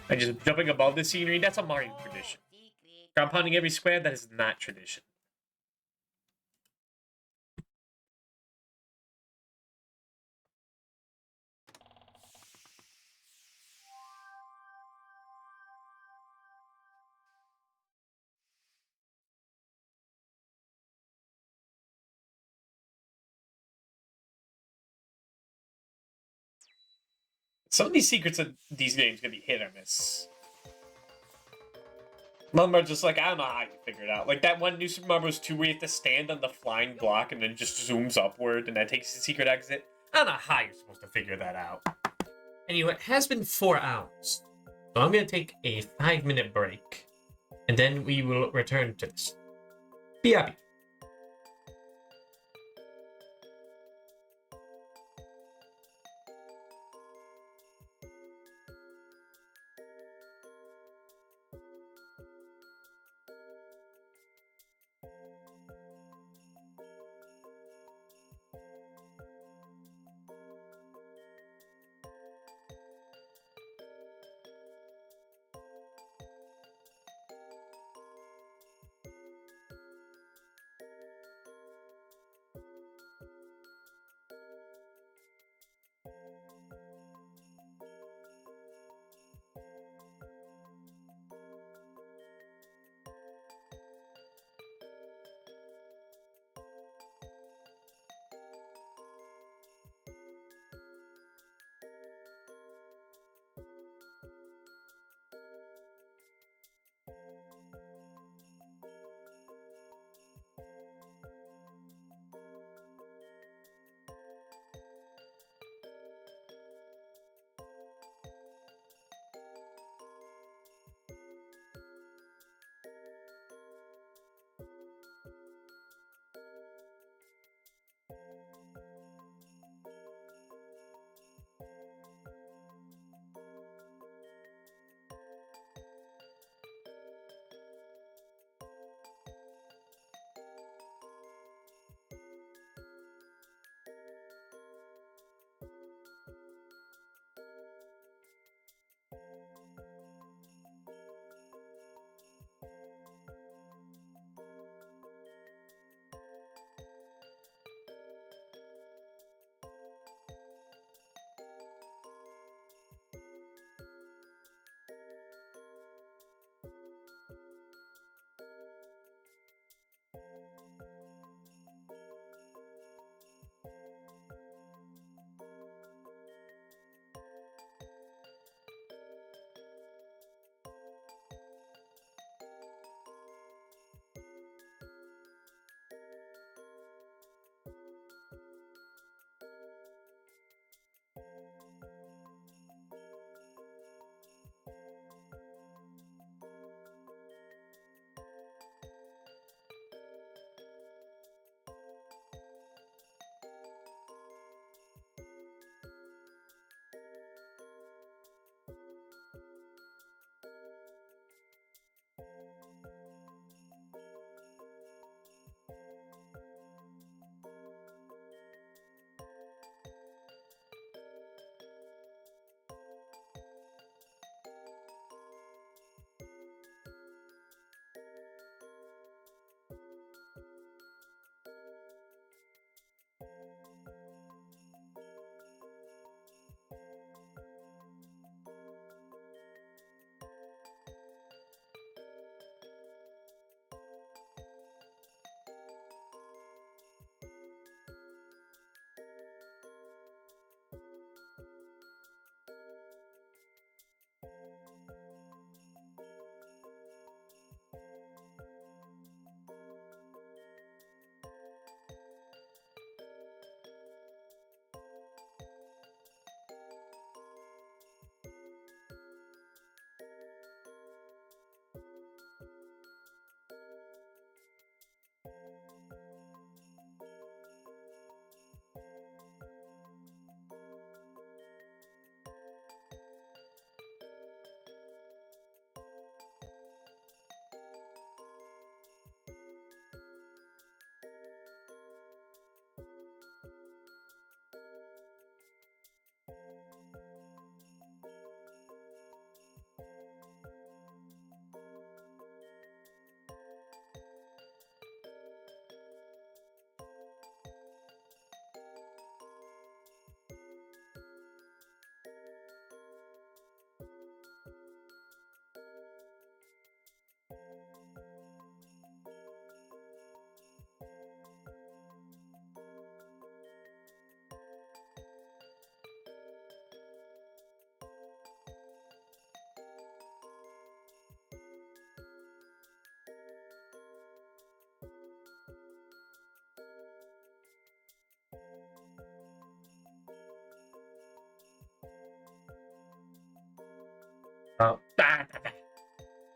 And just jumping above the scenery, that's a Mario tradition. Secret. Ground pounding every square, that is not tradition. Some of these secrets of these games gonna be hit or miss. Some are just like, I don't know how you figure it out. Like that one New Super Mario Bros. 2 where you have to stand on the flying block and then just zooms upward and that takes the secret exit. I don't know how you're supposed to figure that out. Anyway, it has been 4 hours. So I'm gonna take a 5-minute break. And then we will return to this. Be happy.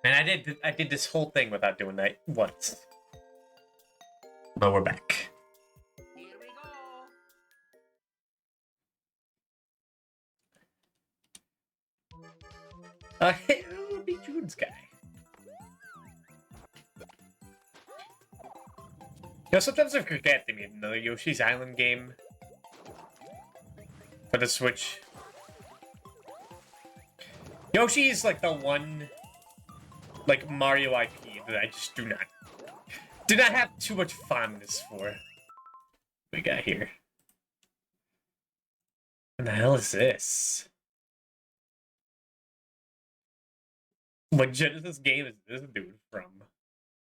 And I did this whole thing without doing that once. But we're back. Here we go. It would be June's guy. You know, sometimes I forget they made another Yoshi's Island game for the Switch. Yoshi's like the one, like, Mario IP that I just do not have too much fondness for. What we got here? What the hell is this? What Genesis game is this dude from?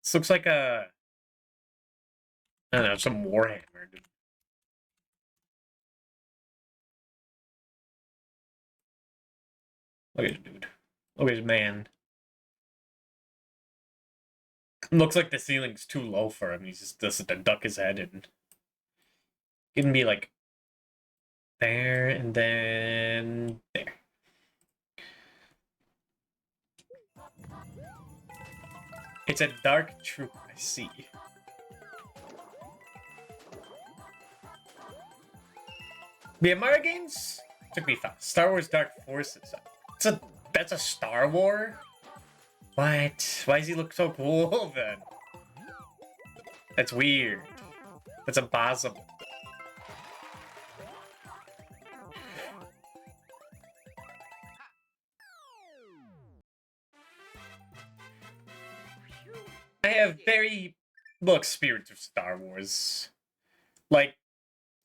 This looks like a... I don't know, some Warhammer, dude. Look at this dude. Look at this man. Looks like the ceiling's too low for him. He's just does to duck his head and... It can be like... There, and then... There. It's a dark troop, I see. The Mario games took me fast. Star Wars Dark Forces. That's a Star War? What? Why does he look so cool then? That's weird. That's impossible. I have very look spirits of Star Wars. Like,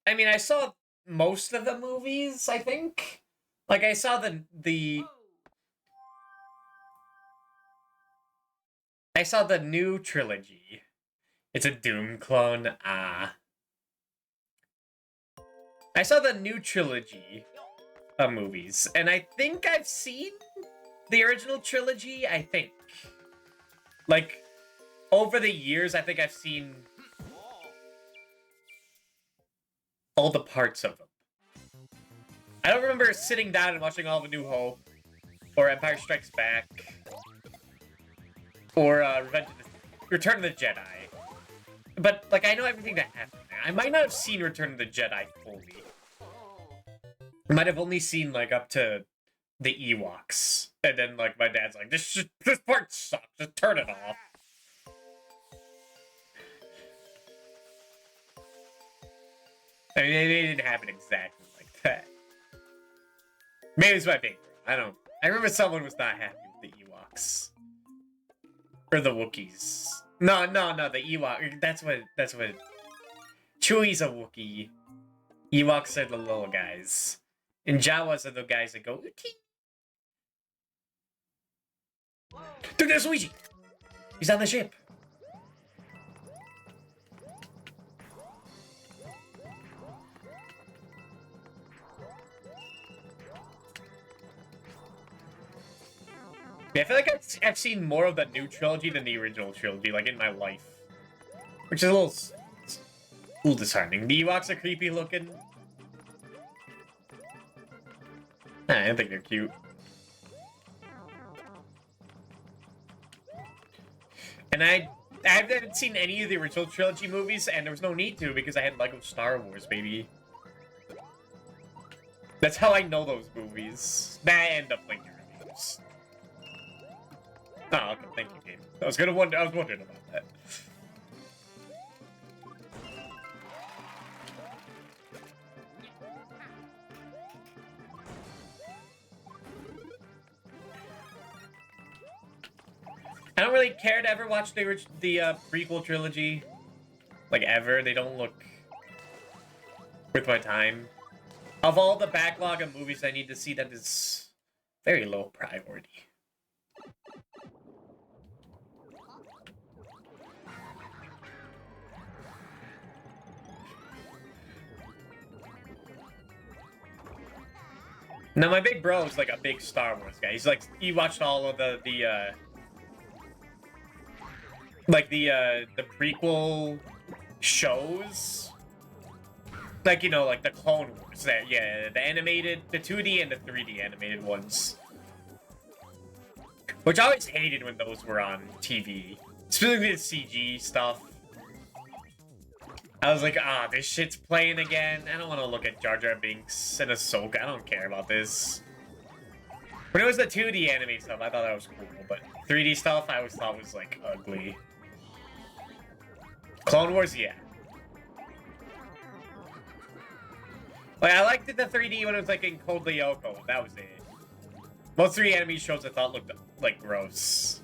I mean, I saw most of the movies, I think. Like, I saw I saw the new trilogy. It's a Doom clone. I saw the new trilogy of movies, and I think I've seen the original trilogy, I think. Like, over the years, I think I've seen all the parts of them. I don't remember sitting down and watching all of A New Hope, or Empire Strikes Back, or Return of the Jedi. But, like, I know everything that happened there. I might not have seen Return of the Jedi fully. I might have only seen, like, up to the Ewoks. And then, like, my dad's like, this part sucks, just turn it off. I mean, it didn't happen exactly like that. Maybe it's my big bro. I don't... I remember someone was not happy with the Ewoks. Or the Wookiees. No, the Ewok. That's what... Chewie's a Wookiee. Ewoks are the little guys. And Jawas are the guys that go... Dude, there's Luigi! He's on the ship. Yeah, I feel like I've seen more of the new trilogy than the original trilogy, like, in my life. Which is a little disheartening. The Ewoks are creepy looking. I don't think they're cute. And I haven't seen any of the original trilogy movies, and there was no need to, because I had Lego Star Wars, baby. That's how I know those movies. I end up playing your reviews. Oh, okay, thank you, Gabe. I was wondering about that. I don't really care to ever watch the prequel trilogy. Like, ever. They don't look worth my time. Of all the backlog of movies I need to see, that is very low priority. Now, my big bro is like a big Star Wars guy. He's like, he watched all of the prequel shows. Like, you know, like the Clone Wars. Yeah, the animated, the 2D and the 3D animated ones. Which I always hated when those were on TV. Specifically the CG stuff. I was like, this shit's playing again. I don't want to look at Jar Jar Binks and Ahsoka. I don't care about this. When it was the 2D anime stuff, I thought that was cool. But 3D stuff, I always thought was, like, ugly. Clone Wars, yeah. Like, I liked it the 3D when it was, like, in Code Lyoko. That was it. Most 3D anime shows I thought looked, like, gross.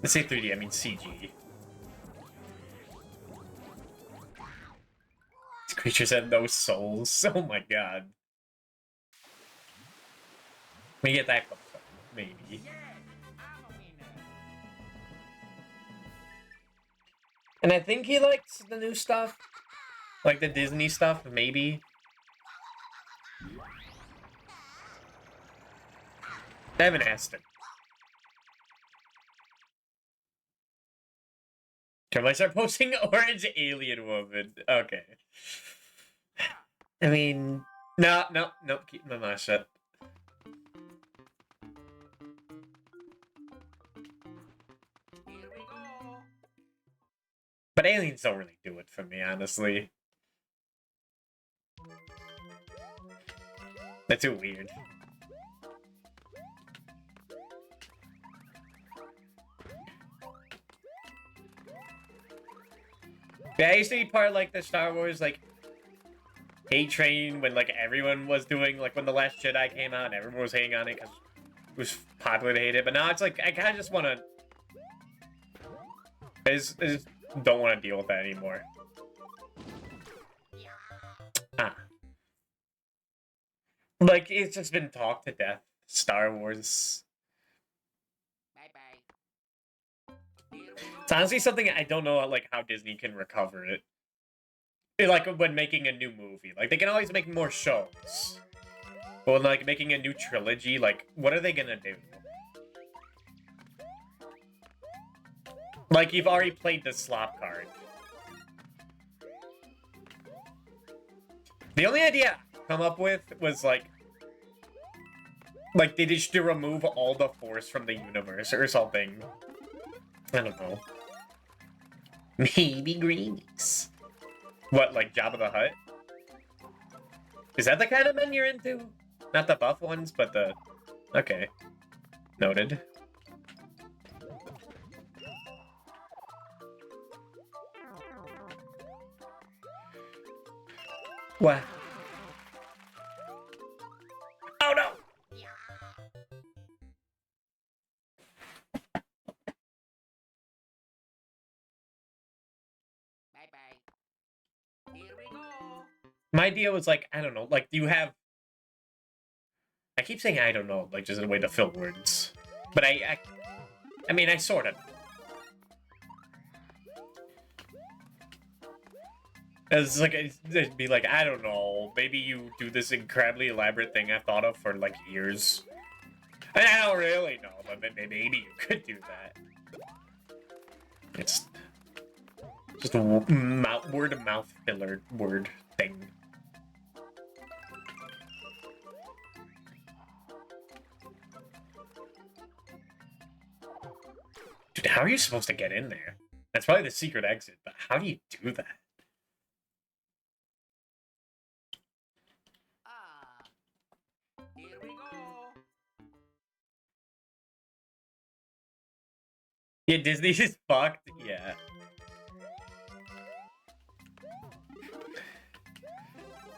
Let's say 3D, I mean CG. These creatures have no souls. Oh my god. We get that close, maybe. And I think he likes the new stuff. Like the Disney stuff, maybe. I haven't asked him. Can I start posting orange alien woman? Okay. I mean, no, keep my mouth shut. Here we go. But aliens don't really do it for me, honestly. They're too weird. Yeah, I used to be part of, like, the Star Wars, like, hate train when, like, everyone was doing, like, when The Last Jedi came out and everyone was hating on it because it was popular to hate it. But now it's like, I kind of just want to... I just don't want to deal with that anymore. Like, it's just been talked to death. Star Wars. Bye-bye. It's honestly something I don't know, like, how Disney can recover it. Like, when making a new movie. Like, they can always make more shows. But when, like, making a new trilogy, like, what are they gonna do? Like, you've already played the slop card. The only idea I come up with was, like, they just to remove all the Force from the universe or something. I don't know. Maybe greenies. What, like Jabba the Hutt? Is that the kind of men you're into? Not the buff ones, but the... Okay. Noted. What? Oh no! Bye-bye. Here we go. My idea was like, I don't know, like, do you have... I keep saying I don't know, like, just a way to fill words. But I mean, I sort of... It's like, it'd be like, I don't know, maybe you do this incredibly elaborate thing I've thought of for, like, years. And I don't really know, but maybe you could do that. It's just a word-of-mouth filler word thing. Dude, how are you supposed to get in there? That's probably the secret exit, but how do you do that? Here we go. Yeah, Disney is fucked. Yeah.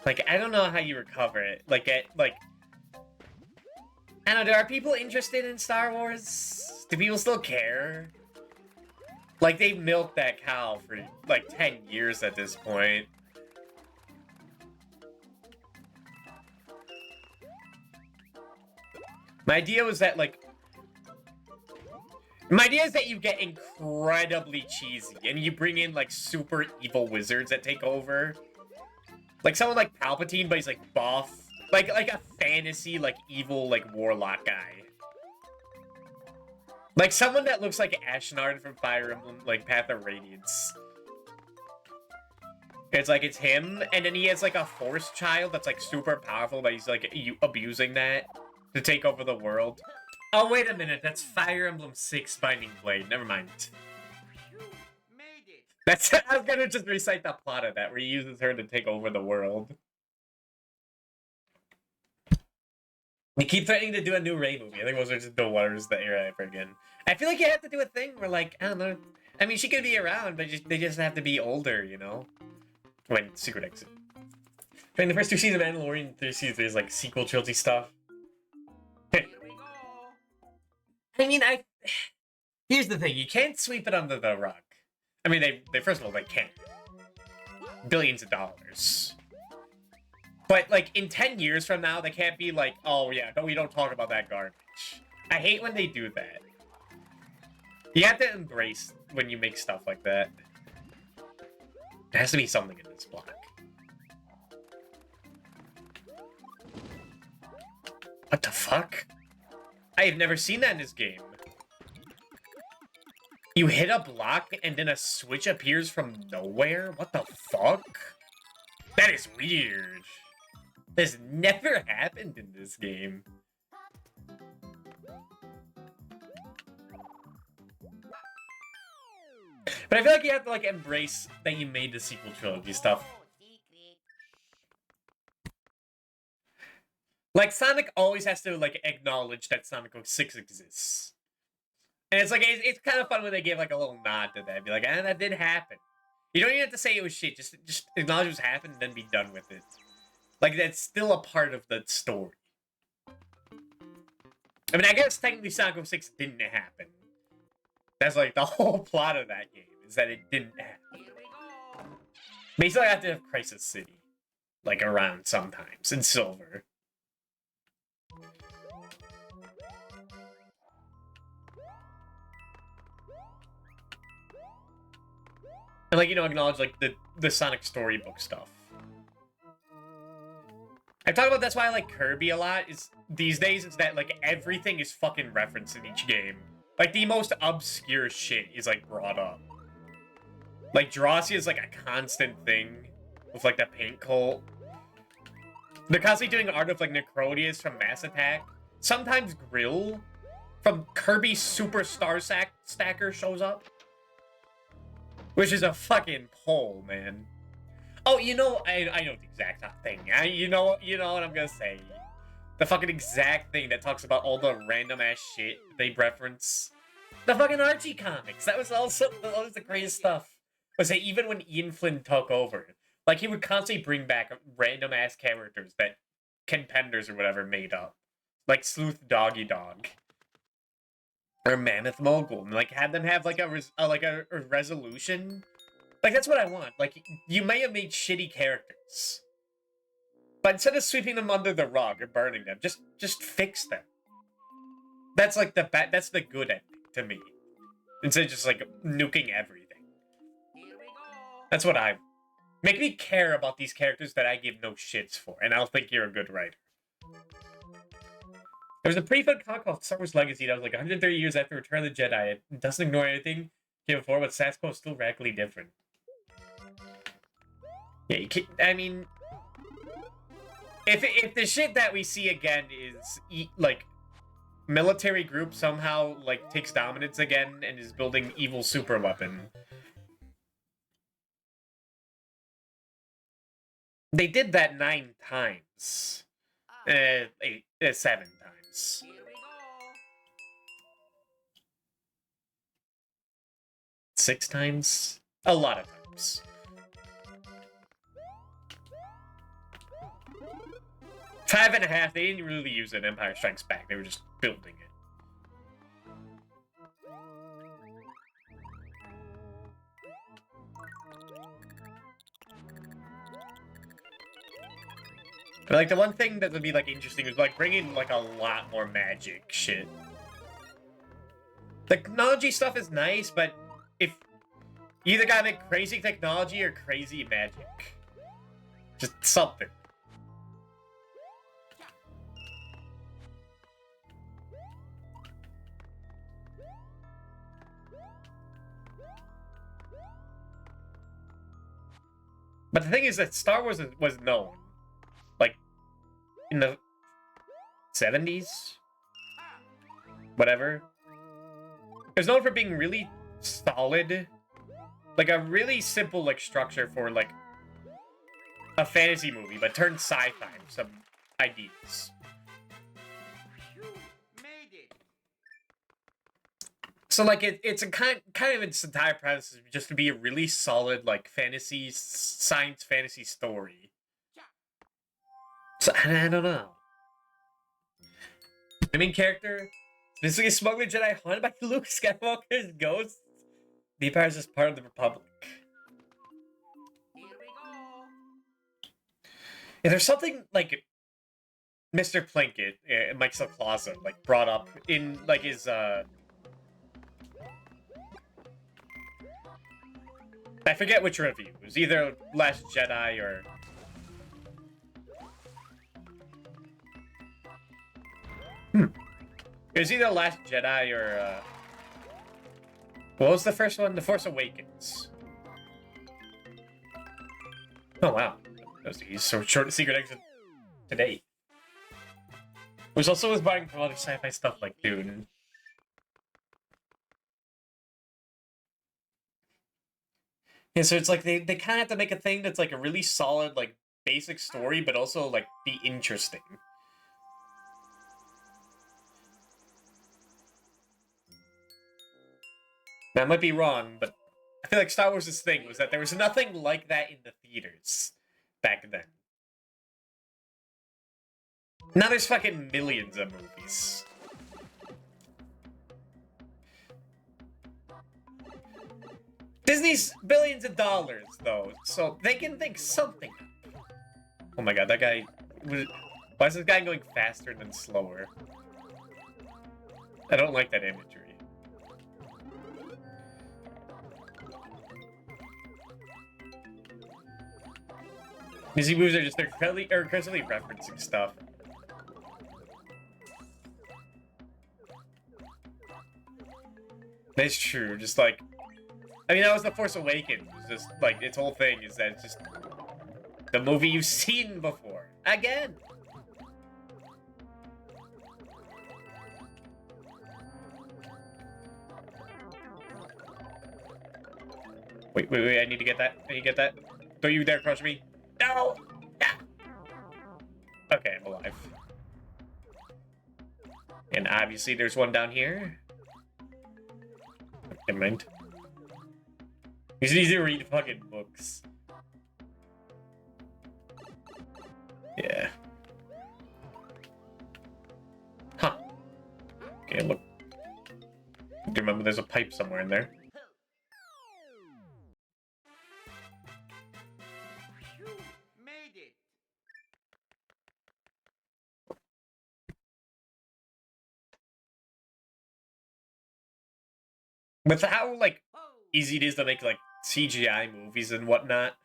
Like, I don't know how you recover it. Like, I don't know, are people interested in Star Wars? Do people still care? Like, they've milked that cow for, like, 10 years at this point. My idea was that, like... My idea is that you get incredibly cheesy, and you bring in, like, super evil wizards that take over. Like, someone like Palpatine, but he's, like, buff. Like a fantasy, like, evil, like, warlock guy. Like, someone that looks like Ashnard from Fire Emblem, like, Path of Radiance. It's like, it's him, and then he has, like, a Force child that's, like, super powerful, but he's, like, abusing that. to take over the world. Oh, wait a minute. That's Fire Emblem 6 Binding Blade. Never mind. Phew, made it. That's I was gonna just recite the plot of that, where he uses her to take over the world. We keep threatening to do a new Ray movie. I think those are just the waters that era ever again. I feel like you have to do a thing where, like, I don't know. I mean, she could be around, but they just have to be older, you know? When Secret Exit. I mean, the first 2 seasons of Mandalorian, 3 seasons is like sequel trilogy stuff. Here we go. I mean, here's the thing: you can't sweep it under the rug. I mean, they first of all, they can't. Billions of dollars. But, like, in 10 years from now, they can't be like, oh, yeah, no, we don't talk about that garbage. I hate when they do that. You have to embrace when you make stuff like that. There has to be something in this block. What the fuck? I have never seen that in this game. You hit a block and then a switch appears from nowhere? What the fuck? That is weird. This never happened in this game. But I feel like you have to, like, embrace that you made the sequel trilogy stuff. Oh, secret. Like, Sonic always has to, like, acknowledge that Sonic 06 exists. And it's like, it's kind of fun when they give, like, a little nod to that. Be like, that did happen. You don't even have to say it was shit. Just acknowledge it was happened and then be done with it. Like, that's still a part of the story. I mean, I guess technically Sonic 06 didn't happen. That's, like, the whole plot of that game, is that it didn't happen. Here we go. Basically, I have to have Crisis City, like, around sometimes, in Silver. And, like, you know, acknowledge, like, the Sonic storybook stuff. I've talked about that's why I like Kirby a lot, is these days it's that, like, everything is fucking referenced in each game. Like, the most obscure shit is, like, brought up. Like, Drossia is, like, a constant thing with, like, the paint cult. They're constantly doing art of, like, Necrodius from Mass Attack. Sometimes Grill from Kirby's Superstar Stacker shows up. Which is a fucking pull, man. Oh, you know, I know the exact thing. You know what I'm gonna say. The fucking exact thing that talks about all the random ass shit they reference. The fucking Archie comics. That was always the greatest stuff. Was that even when Ian Flynn took over, like, he would constantly bring back random ass characters that Ken Penders or whatever made up, like Sleuth Doggy Dog or Mammoth Mogul, and, like, had them have like a resolution. Like, that's what I want. Like, you may have made shitty characters, but instead of sweeping them under the rug or burning them, just fix them. That's like that's the good ending to me. Instead of just, like, nuking everything. Here we go. That's what I... Make me care about these characters that I give no shits for, and I'll think you're a good writer. There was a pretty fun comic called Star Wars Legacy that was like 130 years after Return of the Jedi. It doesn't ignore anything came before, but status quo is still radically different. Yeah, you can't, I mean... If the shit that we see again is, like, military group somehow, like, takes dominance again and is building evil super weapon. They did that 9 times. 7 times. Here we go. 6 times? A lot of times. Five and a half, they didn't really use it in Empire Strikes Back. They were just building it. But, like, the one thing that would be, like, interesting is, like, bringing, like, a lot more magic shit. The technology stuff is nice, but if you either gotta make crazy technology or crazy magic. Just something. But the thing is that Star Wars was known, like, in the 70s? Whatever. It's known for being really solid. Like a really simple like structure for like a fantasy movie, but turned sci-fi with some ideas. Phew, made it. So like it's a kind of its entire premise is just to be a really solid like fantasy science fantasy story. So I don't know. The main character, this is a smuggler Jedi haunted by Luke Skywalker's ghost. The Empire is just part of the Republic. Here we go. And there's something like Mr. Plinkett, Mike Plaza, like brought up in like his I forget which review. It was either Last Jedi or It was either Last Jedi or what was the first one? The Force Awakens. Oh wow. He's so short secret exit to date. Which also was buying from other sci-fi stuff like Dune. Yeah, so it's like they kind of have to make a thing that's like a really solid, like, basic story, but also, like, be interesting. Now, I might be wrong, but I feel like Star Wars' thing was that there was nothing like that in the theaters back then. Now there's fucking millions of movies. Disney's billions of dollars, though, so they can think something up. Oh my god, that guy... Why is this guy going faster than slower? I don't like that imagery. These moves are just constantly referencing stuff. That's true, just like... I mean, that was The Force Awakens. Just, like, its whole thing is that it's just... the movie you've seen before. Again! Wait, I need to get that. I need to get that. Don't you dare crush me. No! Okay, I'm alive. And obviously there's one down here. Never mind. You should easy to read fucking books. Yeah. Huh. Okay, look. Remember there's a pipe somewhere in there. Phew, made it. With how, like, Oh. easy it is to make, like, CGI movies and whatnot,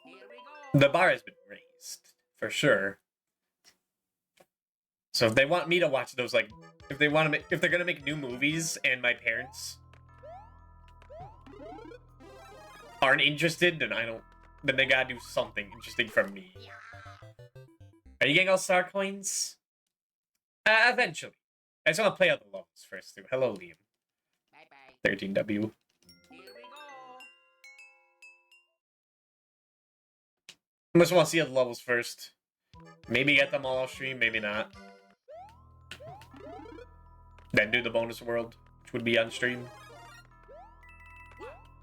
Here we go. the bar has been raised, for sure. So if they want me to watch those, like, if they're gonna make new movies and my parents aren't interested, then they gotta do something interesting for me. Are you getting all star coins? Eventually. I just want to play out the levels first, too. Hello, Liam. Bye-bye. 13W. Here we go. I just want to see the levels first. Maybe get them all off stream, maybe not. Then do the bonus world, which would be on stream.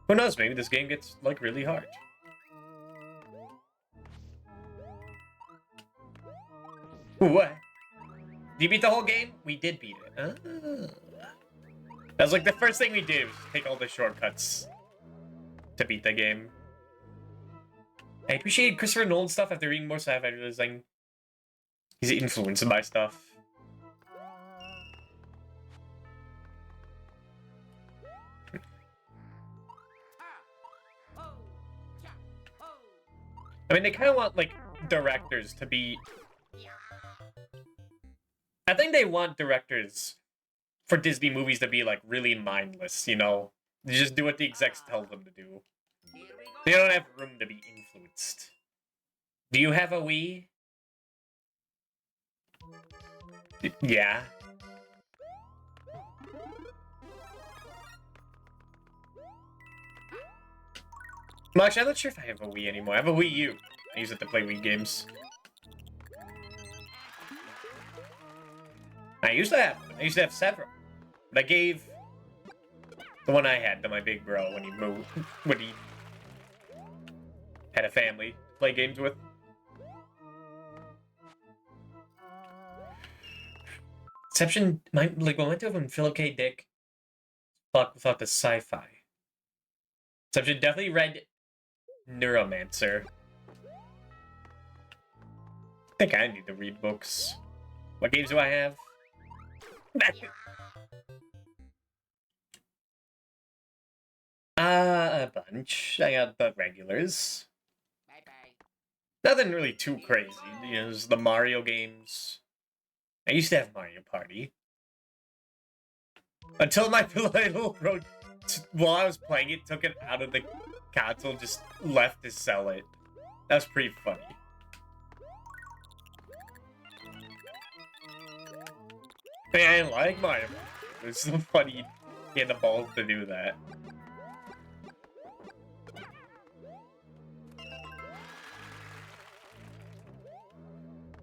Who knows, maybe this game gets, like, really hard. What? Did you beat the whole game? We did beat it. Ah. That was like the first thing we did was take all the shortcuts to beat the game. I appreciate Christopher Nolan stuff after reading more stuff. I realizing he's influenced by stuff. Ha. Oh. Ja. Oh. I mean, they kind of want, like, directors to be... I think they want directors for Disney movies to be, like, really mindless, you know? They just do what the execs tell them to do. Here we go. They don't have room to be influenced. Do you have a Wii? Yeah. Well, actually, I'm not sure if I have a Wii anymore. I have a Wii U. I use it to play Wii games. I used to have several. But I gave the one I had to my big bro when he moved, when he had a family to play games with. Exception, like, when I went to him, Philip K. Dick, fuck without the sci-fi. Exception definitely read Neuromancer. I think I need to read books. What games do I have? A bunch. I got the regulars. Bye-bye. Nothing really too crazy. You know, there's the Mario games. I used to have Mario Party. Until my little bro, while I was playing it, took it out of the console, just left to sell it. That was pretty funny. Man, I like Mario Party. It's so funny he had the balls to do that.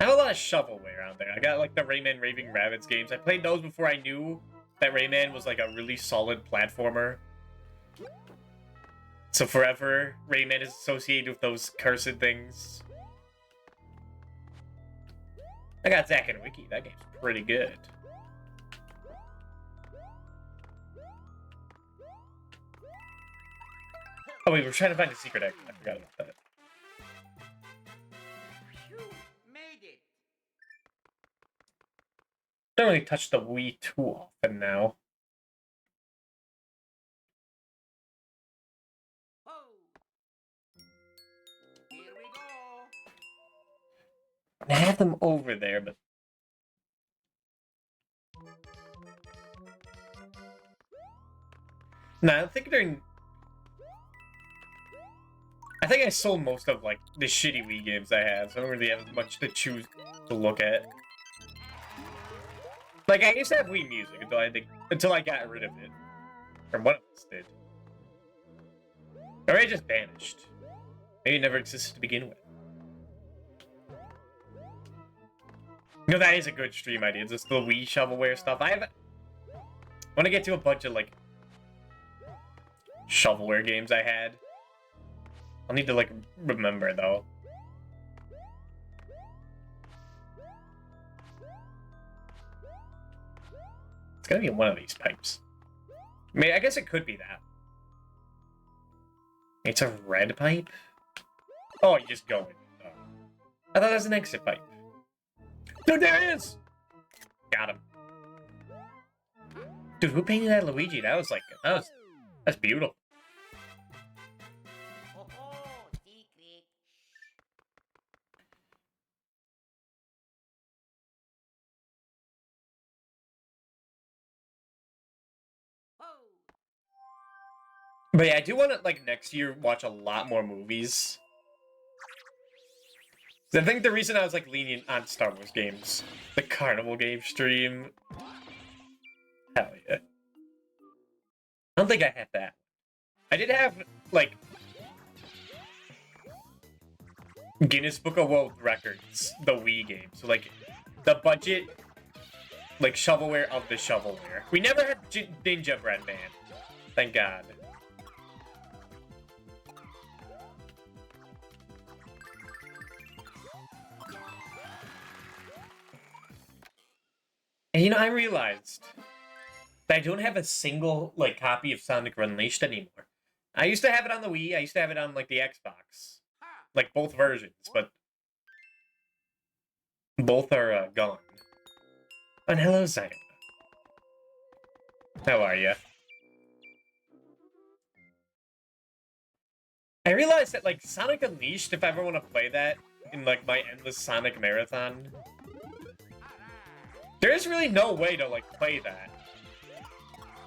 I have a lot of shovelware out there. I got like the Rayman Raving Rabbids games. I played those before I knew that Rayman was like a really solid platformer. So forever, Rayman is associated with those cursed things. I got Zack and Wiki. That game's pretty good. Oh wait, we're trying to find a secret exit. I forgot about that. Phew, made it. Don't really touch the Wii too often now. Oh. Here we go. I have them over there, but no, I think they're. I think I sold most of like the shitty Wii games I have, so I don't really have much to choose to look at. Like I used to have Wii Music until I got rid of it, or one of us did, or it just vanished. Maybe it never existed to begin with. You know, that is a good stream idea. Just the Wii shovelware stuff. I want to get to a bunch of like shovelware games I had. I'll need to like remember though. It's gotta be one of these pipes. I mean, I guess it could be that. It's a red pipe? Oh, you just go in. Oh. I thought it was an exit pipe. Dude, there it is! Got him. Dude, who painted that Luigi? That's beautiful. Oh, secret. Oh. But yeah, I do want to, like, next year watch a lot more movies. I think the reason I was, like, lenient on Star Wars games, the Carnival game stream. Hell yeah. I don't think I had that. I did have, like, Guinness Book of World Records, the Wii game. So, like, the budget, like, shovelware of the shovelware. We never had Ninja Bread Man. Thank God. And, you know, I realized that I don't have a single, like, copy of Sonic Unleashed anymore. I used to have it on the Wii. I used to have it on, like, the Xbox. Like, both versions, but both are gone. And hello, Zion. How are you? I realized that, like, Sonic Unleashed, if I ever want to play that in, like, my endless Sonic marathon, there is really no way to, like, play that.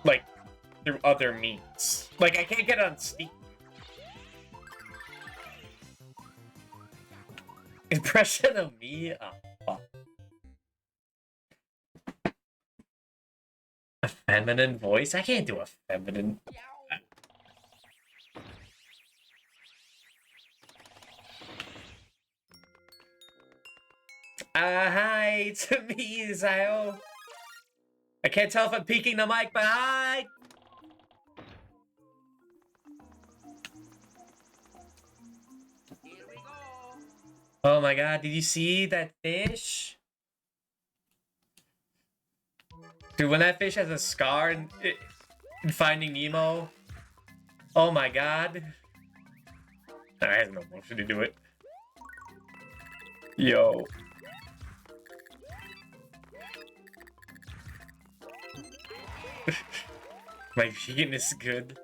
Like, through other means. Like, I can't get it on Steam. Impression of me? Oh, fuck. feminine voice? I can't do a feminine. Hi, it's me, Zio. I can't tell if I'm peeking the mic, but hi! Here we go. Oh my god, did you see that fish? Dude, when that fish has a scar in Finding Nemo, oh my god. I have no motion to do it. Yo. My vegan is good.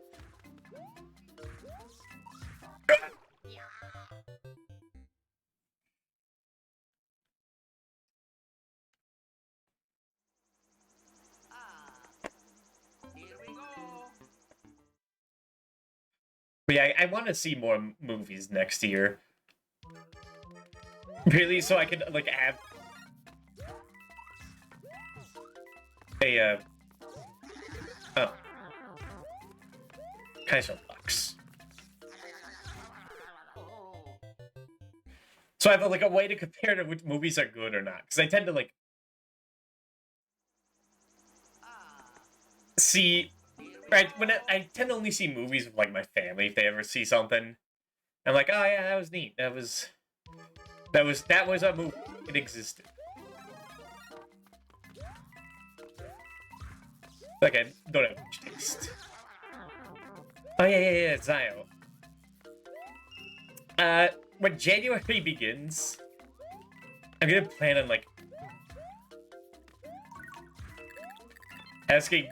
Here we go. But yeah, I want to see more movies next year. Really, so I could, like, have a, oh. Kaiser Bucks. Oh. So I have, like, a way to compare to which movies are good or not. Because I tend to, like, see... Right, when I tend to only see movies with, like, my family if they ever see something. I'm like, oh yeah, that was neat. That was a movie. It existed. Like, I don't have much taste. Oh yeah, Zio. When January begins, I'm gonna plan on, like, asking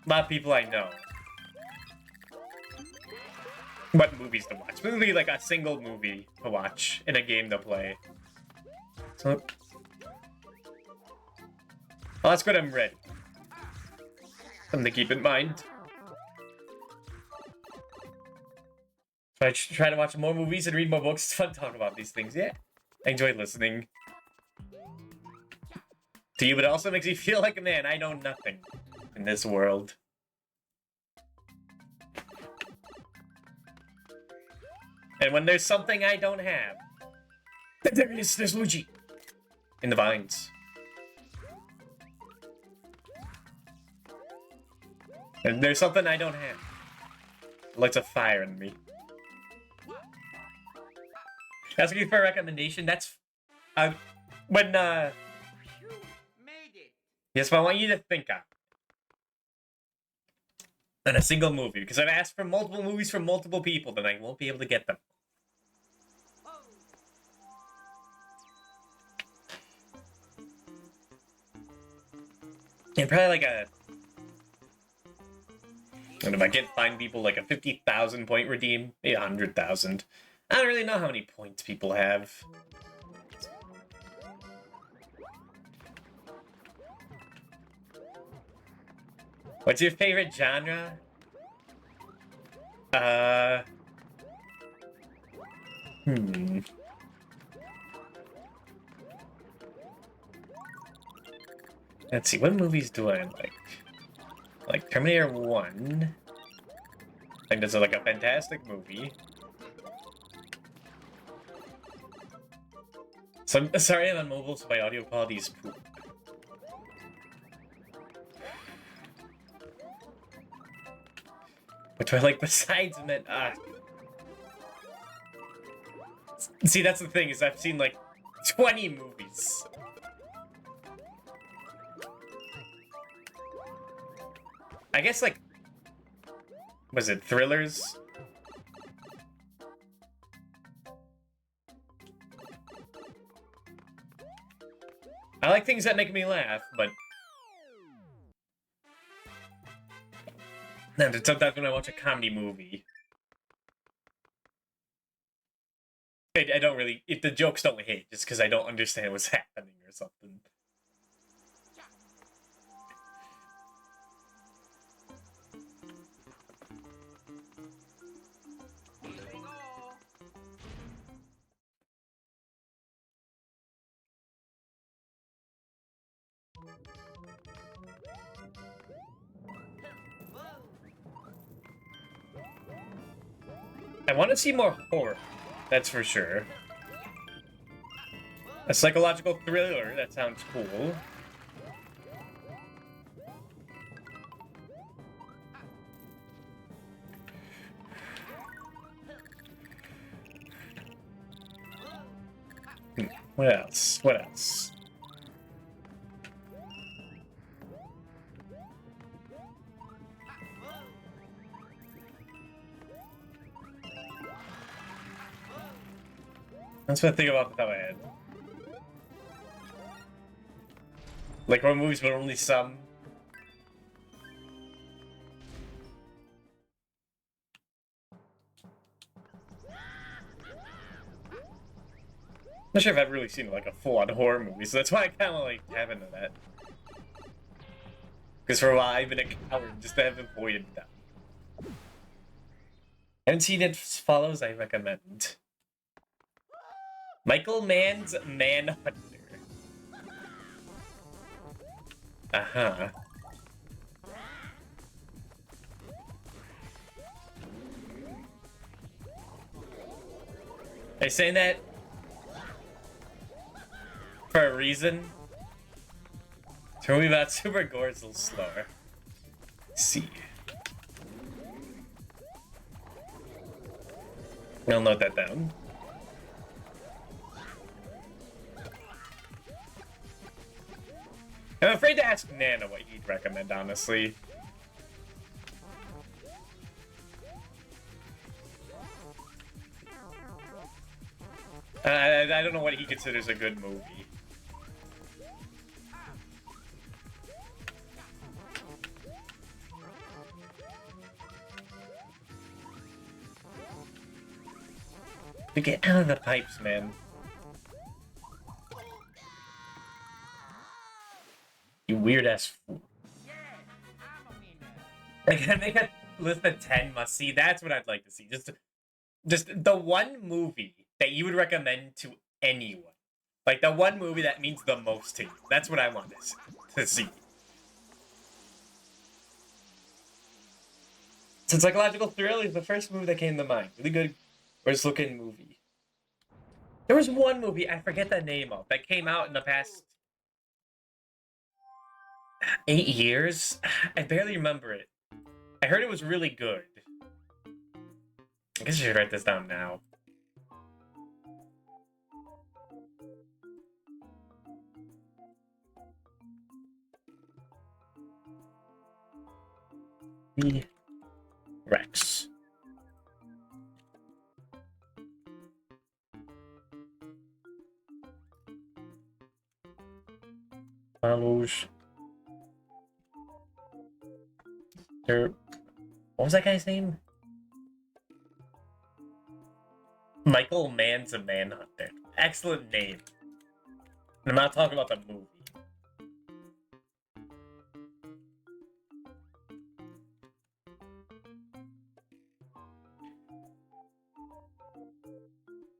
a lot of people I know what movies to watch. Literally, like, a single movie to watch and a game to play. So, well, that's good. I'm ready. Something to keep in mind. So I try to watch more movies and read more books. It's fun to talk about these things. Yeah, I enjoy listening to you, but it also makes me feel like, man, I know nothing in this world. And when there's something I don't have, there's Luigi in the vines. And there's something I don't have. It lights a fire in me. Asking for a recommendation, that's... when, You made it. yes, but I want you to think on in a single movie, because I've asked for multiple movies from multiple people, then I won't be able to get them. Oh. And probably like a... And if I can't find people like a 50,000 point redeem, maybe 100,000. I don't really know how many points people have. What's your favorite genre? Let's see, what movies do I like? Like Terminator 1. I think that's like a fantastic movie. So I'm sorry I'm on mobile, so my audio quality is poop. What do I like besides that? See, that's the thing, is I've seen like 20 movies. I guess, like, was it thrillers? I like things that make me laugh, but then sometimes when I watch a comedy movie, I don't really, if the jokes don't hit, just because I don't understand what's happening or something. Here we go. I want to see more horror. That's for sure. A psychological thriller. That sounds cool. What else? What else? That's what I think about the top of my head. Like horror movies, but only some. I'm not sure if I've really seen like a full-on horror movie, so that's why I kind of like tap into that. Because for a while I've been a coward just to have avoided them. Haven't seen it follows, I recommend. Michael Mann's Manhunter. Uh-huh. Are you saying that for a reason? Tell me about Super Gore's a little slower. Let's see. I'll note that down. I'm afraid to ask Nana what he'd recommend, honestly. I don't know what he considers a good movie. To get out of the pipes, man. You weird ass fool. Yeah, I'm a winner. Like, I make a list of 10 must see. That's what I'd like to see. Just the one movie that you would recommend to anyone. Like the one movie that means the most to you. That's what I want to see. So psychological thriller is the first movie that came to mind. Really good, first looking movie. There was one movie I forget the name of that came out in the past 8 years. I barely remember it. I heard it was really good. I guess I should write this down now. Rex. Follows. What was that guy's name? Michael Mann's a Manhunter. Excellent name. And I'm not talking about the movie.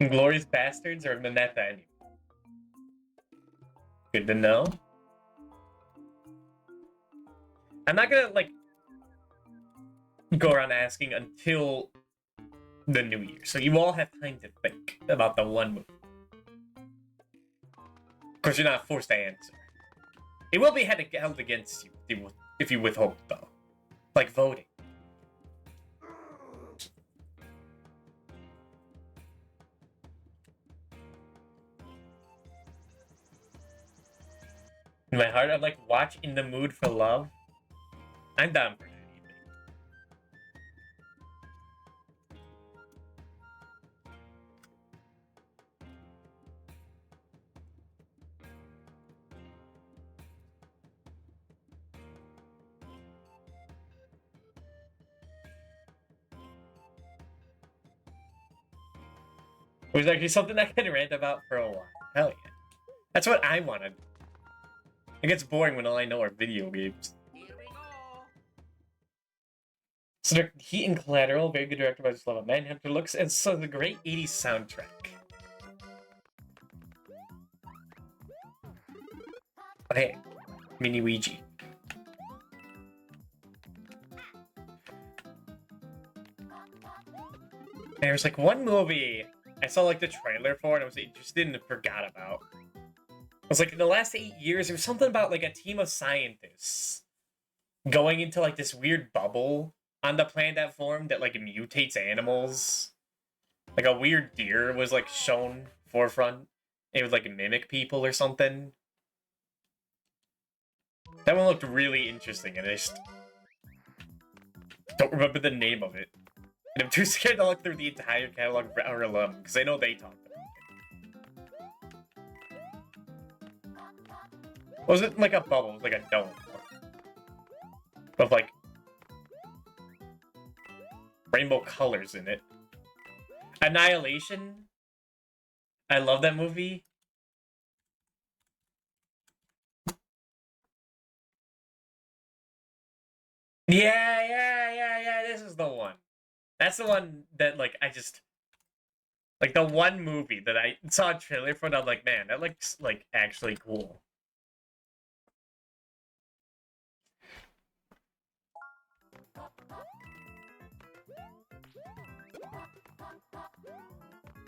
Glorious Bastards or Manetta anyway. Good to know. I'm not gonna like go around asking until the new year, so you all have time to think about the one movie. Of course, you're not forced to answer. It will be held against you if you withhold, though. Like voting. In my heart, I'm like, watch In the Mood for Love. I'm down for anything. It was actually something I could rant about for a while. Hell yeah. That's what I wanted. It gets boring when all I know are video games. Here we go. So Heat and Collateral, very good director, but I just love it. Manhunter looks, and so the great 80s soundtrack. Okay, Mini Luigi. There's like one movie I saw like the trailer for and I was interested and forgot about. It was like in the last 8 years, there was something about like a team of scientists going into like this weird bubble on the planet that formed that like mutates animals. Like a weird deer was like shown forefront. It would like mimic people or something. That one looked really interesting and I just don't remember the name of it. And I'm too scared to look through the entire catalog for Outer Limb, because I know they talked about it. Was it like a bubble? It was like a dome. With like rainbow colors in it. Annihilation? I love that movie. Yeah, this is the one. That's the one that, like, I just... Like, the one movie that I saw a trailer for and I'm like, man, that looks, like, actually cool.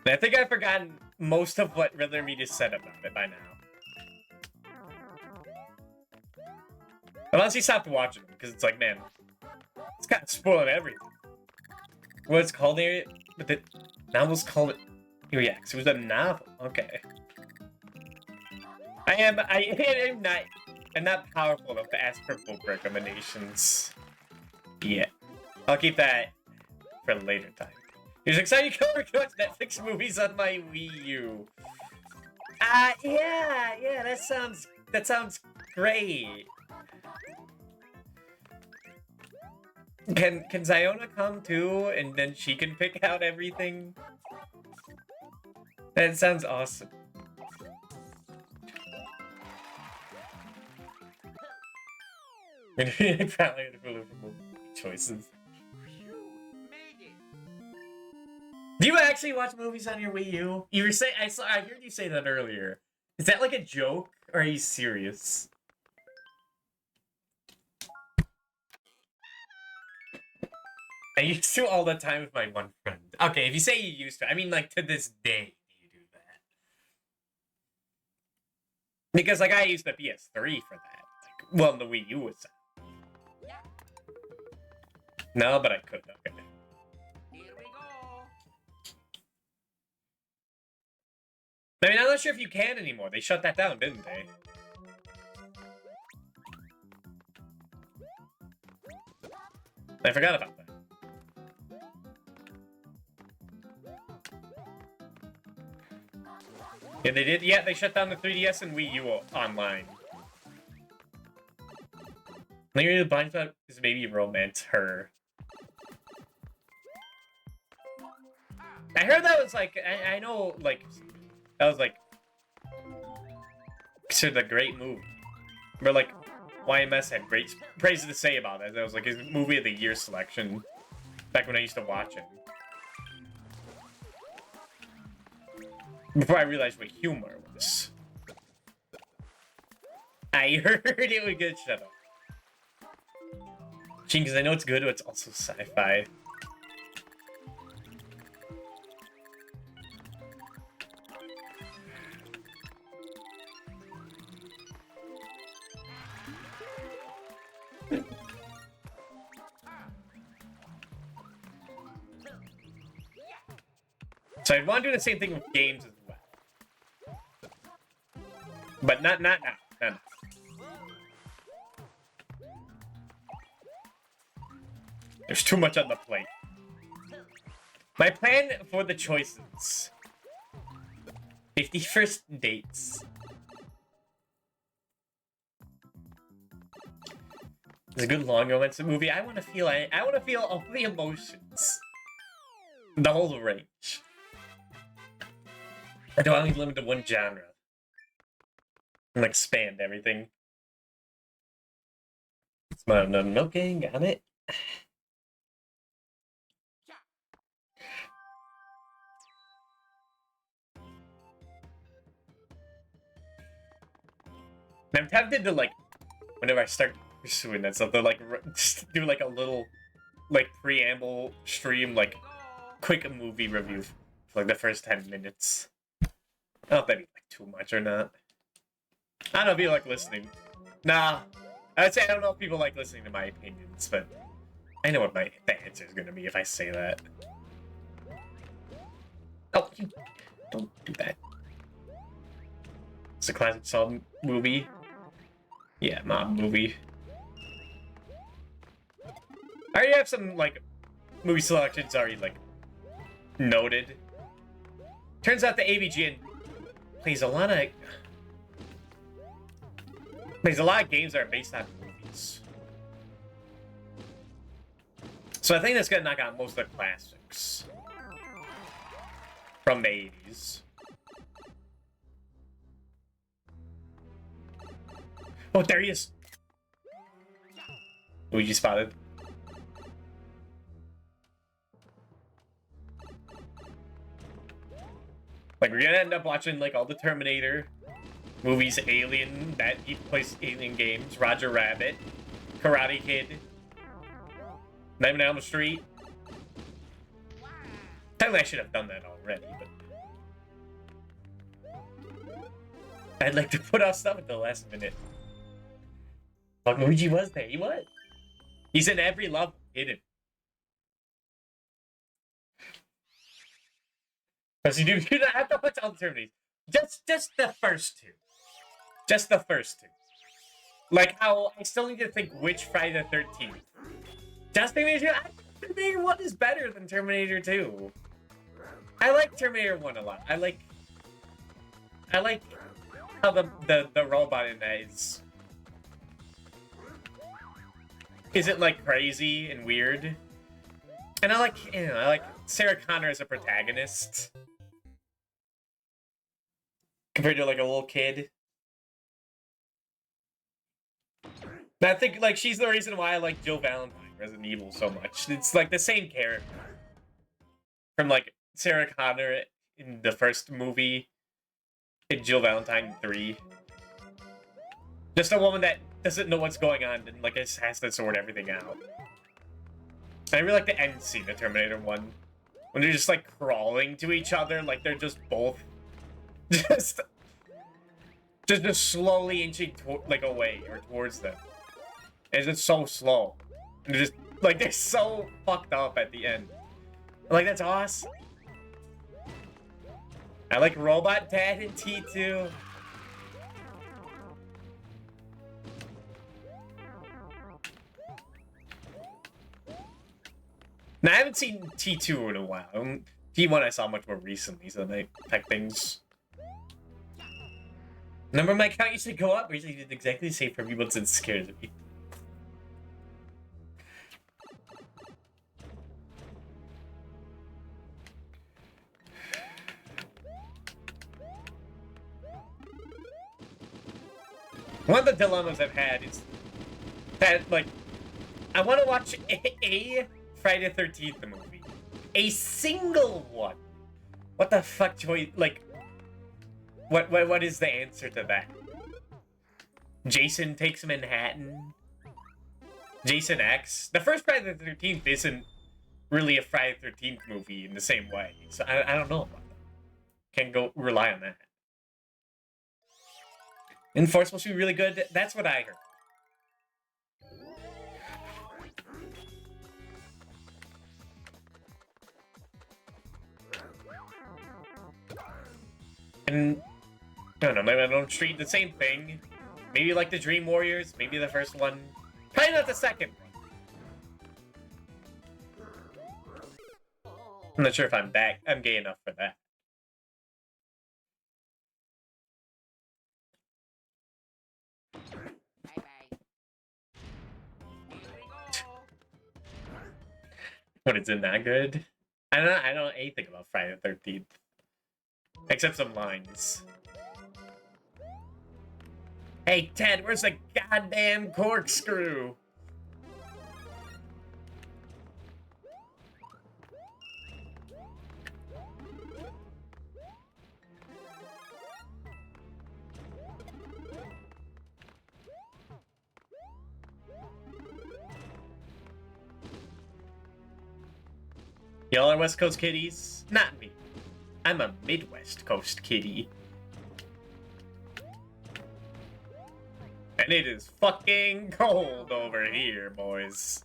And I think I've forgotten most of what Riddler Media said about it by now. Unless he stopped watching them, because it's like, man, it's kind of spoiling everything. What it's called here? But the novel's called it. Oh yeah, because it was a novel. Okay. I'm not powerful enough to ask for book recommendations. Yeah. I'll keep that for later time. There's exciting cover to watch Netflix movies on my Wii U. Yeah, that sounds great. Can Ziona come too, and then she can pick out everything? That sounds awesome. Probably for choices. Do you actually watch movies on your Wii U? You were saying I heard you say that earlier. Is that like a joke, or are you serious? I used to all the time with my one friend. Okay, if you say you used to, I mean like to this day you do that. Because like I used the PS3 for that. Like, well, the Wii U was out. No, but I could. Okay. Here we go. I mean, I'm not sure if you can anymore. They shut that down, didn't they? I forgot about that. Yeah, they did. Yeah, they shut down the 3DS and Wii U online. Maybe the blind spot is maybe romance her. I heard that was like, I know, like, that was like, considered a great movie. Where like, YMS had great praise to say about it. That was like his movie of the year selection back when I used to watch it. Before I realized what humor was. I heard it was good. Shut up. Gene, because I know it's good, but it's also sci-fi. So I want to do the same thing with games as well. But not now. Not now. There's too much on the plate. My plan for the choices. 51st dates. It's a good long romance movie. I want to feel all the emotions. The whole range. I don't want to limit to one genre. And expand everything. Okay, got it. I'm tempted to, like, whenever I start pursuing that stuff, to, like, just do, like, a little, like, preamble stream, like, quick movie review for like the first 10 minutes. I don't know if that'd be like too much or not. I don't know if you like listening. Nah. I'd say I don't know if people like listening to my opinions, but I know what the answer is gonna be if I say that. Oh, you don't do that. It's a classic Saw movie. Yeah, mob movie. I already have some, like, movie selections already, like, noted. Turns out the AVGN plays a lot of games that are based on movies. So I think that's gonna knock out most of the classics from the 80s. Oh, there he is! Luigi spotted. Like, we're gonna end up watching, like, all the Terminator movies, Alien, that he plays Alien games, Roger Rabbit, Karate Kid, Nightmare on Elm Street. Technically, I should have done that already, but I'd like to put off stuff at the last minute. Fuck, Luigi was there. He was. He's in every level. Hidden. Because you don't have to put all the Terminators. Just the first two. Just the first two. Like how I still need to think which Friday the 13th. Just Terminator 1 is better than Terminator 2. I like Terminator 1 a lot. I like how the robot in that isn't like crazy and weird. And I like Sarah Connor as a protagonist. Compared to like a little kid. And I think like she's the reason why I like Jill Valentine Resident Evil so much. It's like the same character. From like Sarah Connor in the first movie in Jill Valentine 3. Just a woman that doesn't know what's going on and like has to sort everything out. And I really like the end scene of Terminator 1. When they're just like crawling to each other, like they're just both just slowly inching like away or towards them. And it's just so slow. And they're just like they're so fucked up at the end. Like that's awesome. I like Robot Dad in T2. Now, I haven't seen T2 in a while. T1 I saw much more recently, so they type things. Number my count used to go up. Usually did exactly the same for me, but it scares me. One of the dilemmas I've had is that, like, I want to watch a Friday the 13th movie. A single one. What the fuck choice? Like, what is the answer to that? Jason Takes Manhattan? Jason X? The first Friday the 13th isn't really a Friday the 13th movie in the same way. So I don't know about that. Can't go rely on that. Enforce supposed to be really good? That's what I heard. And I don't know, maybe I don't treat the same thing. Maybe like the Dream Warriors, maybe the first one. Probably not the second one. I'm not sure if I'm gay enough for that. But it's in that good? I don't know anything about Friday the 13th. Except some lines. Hey, Ted, where's the goddamn corkscrew? Y'all are West Coast kitties? Not me. I'm a Midwest Coast kitty. And it is fucking cold over here, boys.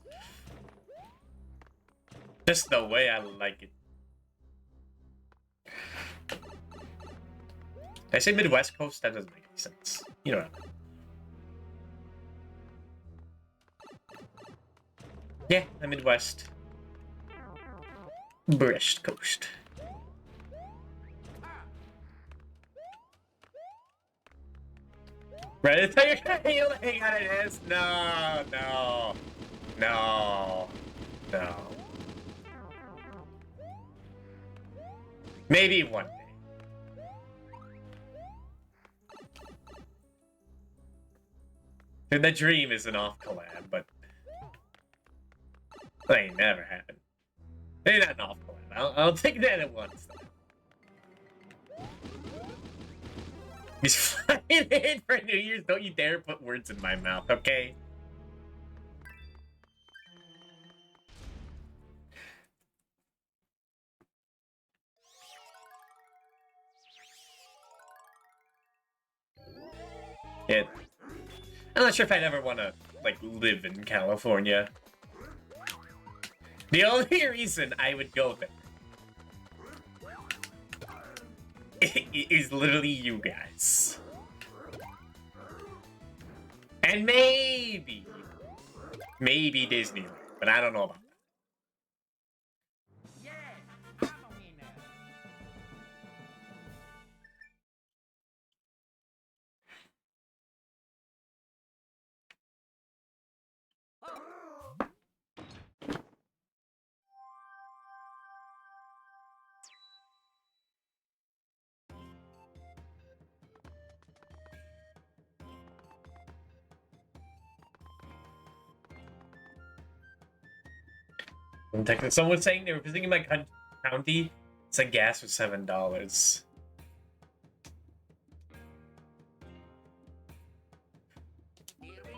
Just the way I like it. Did I say Midwest Coast? That doesn't make any sense. You know what I mean. Yeah, the Midwest. Brest Coast. Right, it's how you're gonna healing on it is. No, no, no, no. Maybe one day. Dude, the dream is an off collab, but that ain't never happened. Maybe not an off collab. I'll take that at once. He's flying in for New Year's. Don't you dare put words in my mouth, okay? Yeah. I'm not sure if I'd ever want to, like, live in California. The only reason I would go there is literally you guys. And maybe Disneyland, but I don't know about that. Yeah, I'm a winner. In Texas, someone was saying they were visiting my county. Said gas was $7. Here we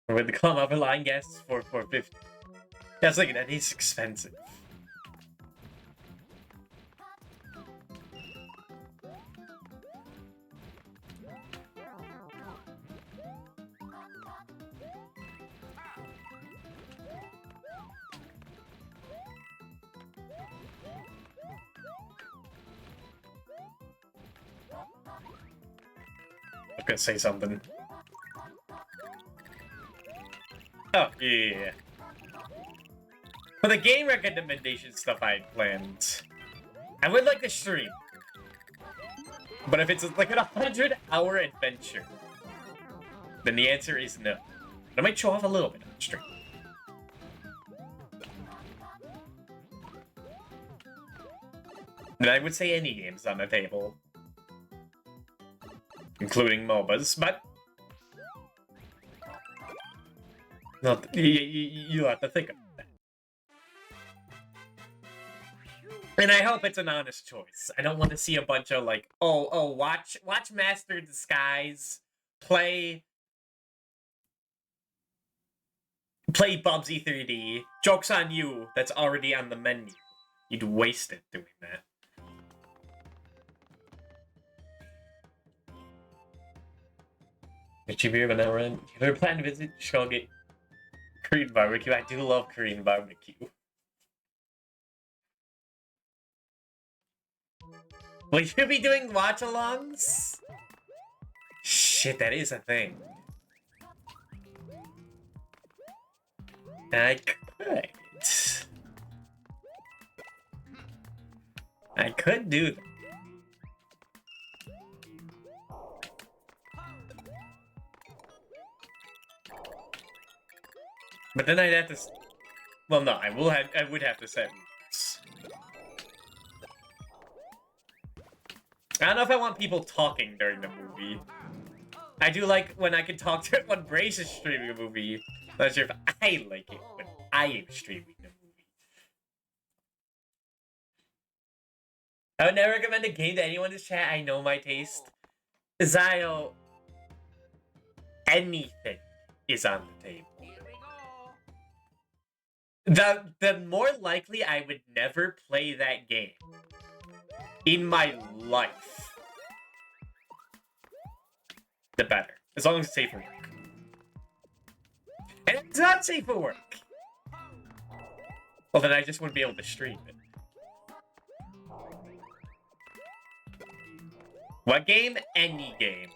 go. With the come up line gas is $4.50. That's like that is expensive. I'm gonna say something. Oh, yeah. For the game recommendation stuff I had planned, I would like to stream. But if it's like an 100-hour adventure, then the answer is no. But I might show off a little bit on stream. And I would say any games on the table. Including MOBAs, but no, you have to think about that. And I hope it's an honest choice. I don't want to see a bunch of like, watch Master Disguise, play Bubsy 3D. Joke's on you. That's already on the menu. You'd waste it doing that. Cheaper but not rent. If you're planning to visit, you should all get Korean barbecue. I do love Korean barbecue. Will you be doing watch-alongs? Shit, that is a thing. I could do that. But then I'd have to. Well, no, I would have to set rules. I don't know if I want people talking during the movie. I do like when I can talk to when Brace is streaming a movie. Not sure if I like it when I am streaming the movie. I would never recommend a game to anyone in this chat. I know my taste. Zio, anything is on the table. Here we go. The more likely I would never play that game in my life, the better. As long as it's safe for work. And it's not safe for work. Well, then I just wouldn't be able to stream it. What game? Any game.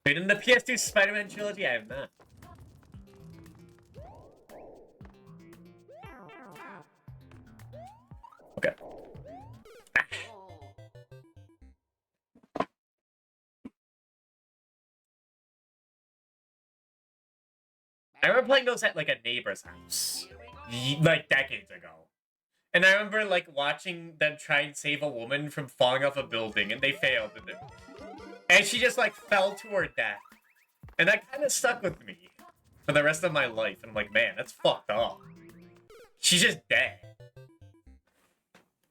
Wait, in the PS2 Spider-Man trilogy, I have not. Okay. I remember playing those at like a neighbor's house, like decades ago. And I remember like watching them try and save a woman from falling off a building, and they failed. And she just like fell to her death. And that kind of stuck with me for the rest of my life. And I'm like, man, that's fucked up. She's just dead.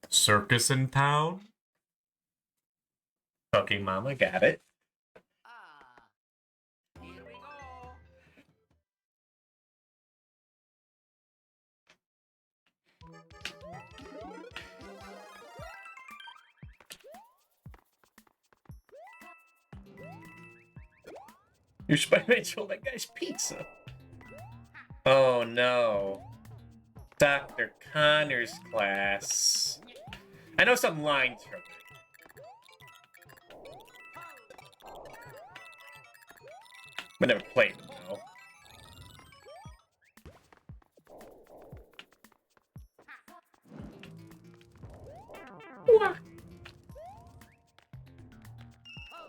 Circus in town? Okay, mama, got it. Here we go. Your Spider-Man stole that guy's pizza. Oh no. Dr. Connor's class. I know some lines from it. But never played it, though.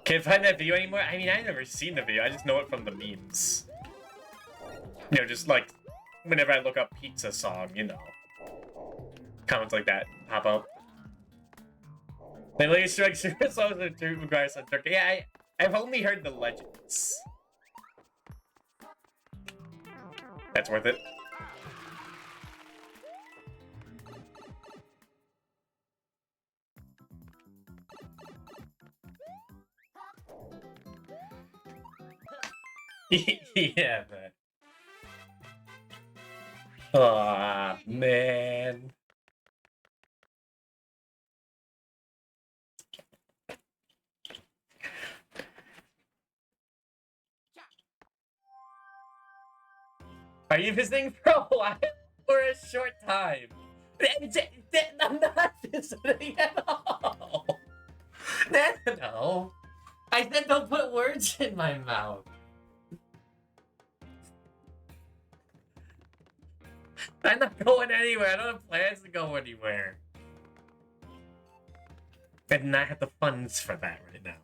Can't find that video anymore? I mean, I've never seen the video. I just know it from the memes. You know, just like, whenever I look up pizza song, you know. Comments like that pop up. They like strike super songs and two requires on Turkey. Yeah, I've only heard the legends. That's worth it. Yeah, man. Aw, man. Are you visiting for a while or a short time? I'm not visiting at all. No. I said don't put words in my mouth. I'm not going anywhere. I don't have plans to go anywhere. I do not have the funds for that right now.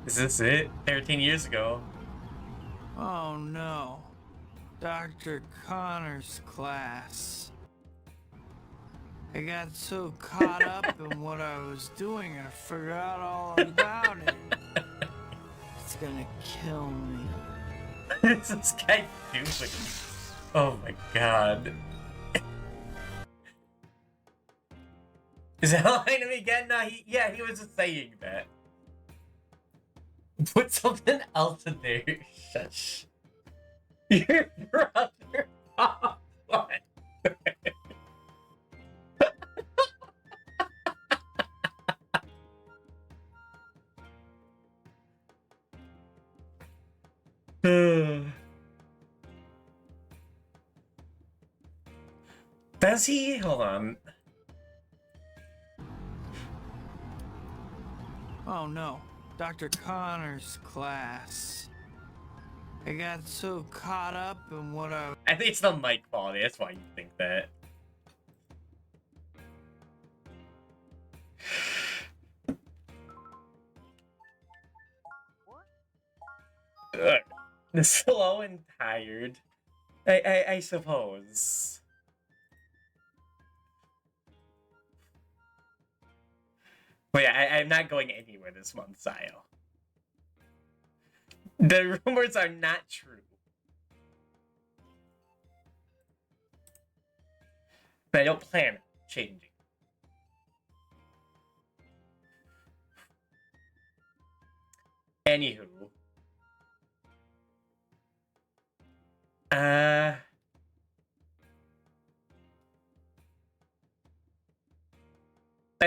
Is this it? 13 years ago. Oh no. Dr. Connor's class. I got so caught up in what I was doing, I forgot all about it. It's gonna kill me. This guy stupid. Oh my god. Is that lying to me again? No, he was just saying that. Put something else in there. Shush. Your brother. Oh, what? Does he? Hold on. Oh no. Dr. Connor's class. I got so caught up in what I think it's the mic quality. That's why you think that. Slow and tired. I suppose. Wait, I'm not going anywhere this month, Sayo. The rumors are not true. I don't plan on changing. Anywho. I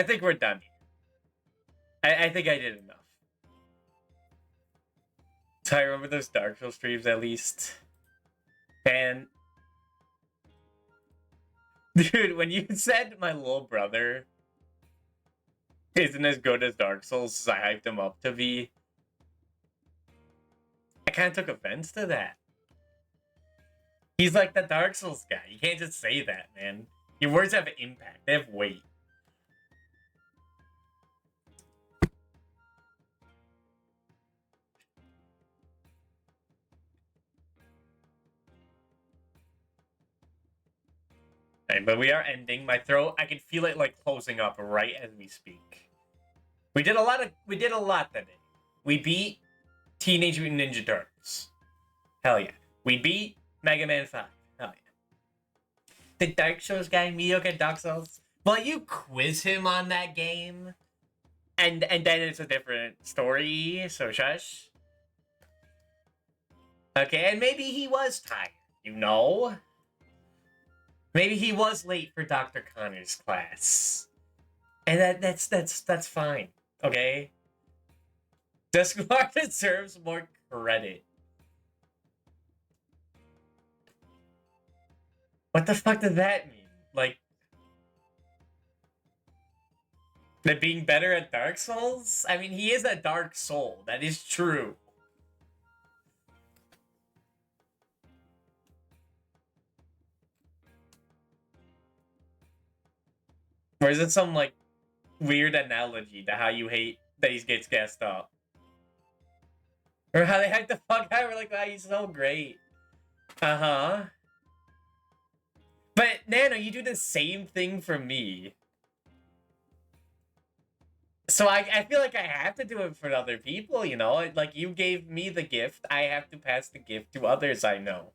think we're done here. I think I did enough. So I remember those Dark Souls streams at least. And dude, when you said my little brother isn't as good as Dark Souls as I hyped him up to be, I kind of took offense to that. He's like the Dark Souls guy. You can't just say that, man. Your words have impact. They have weight. Right, but we are ending. My throat, I can feel it like closing up right as we speak. We did a lot that day. We beat Teenage Mutant Ninja Turtles. Hell yeah. We beat Mega Man 5. Hell yeah. The Dark Souls guy, mediocre Dark Souls. Well, you quiz him on that game, and then it's a different story, so shush. Okay, and maybe he was tired, you know? Maybe he was late for Dr. Connor's class. And that's fine, okay? Deskmar deserves more credit. What the fuck does that mean? Like, that being better at Dark Souls? I mean, he is a Dark Soul. That is true. Or is it some, like, weird analogy to how you hate that he gets gassed up? Or how they hype the fuck out? We're like, wow, he's so great. Uh-huh. But, Nano, you do the same thing for me. So I feel like I have to do it for other people, you know? Like, you gave me the gift, I have to pass the gift to others I know.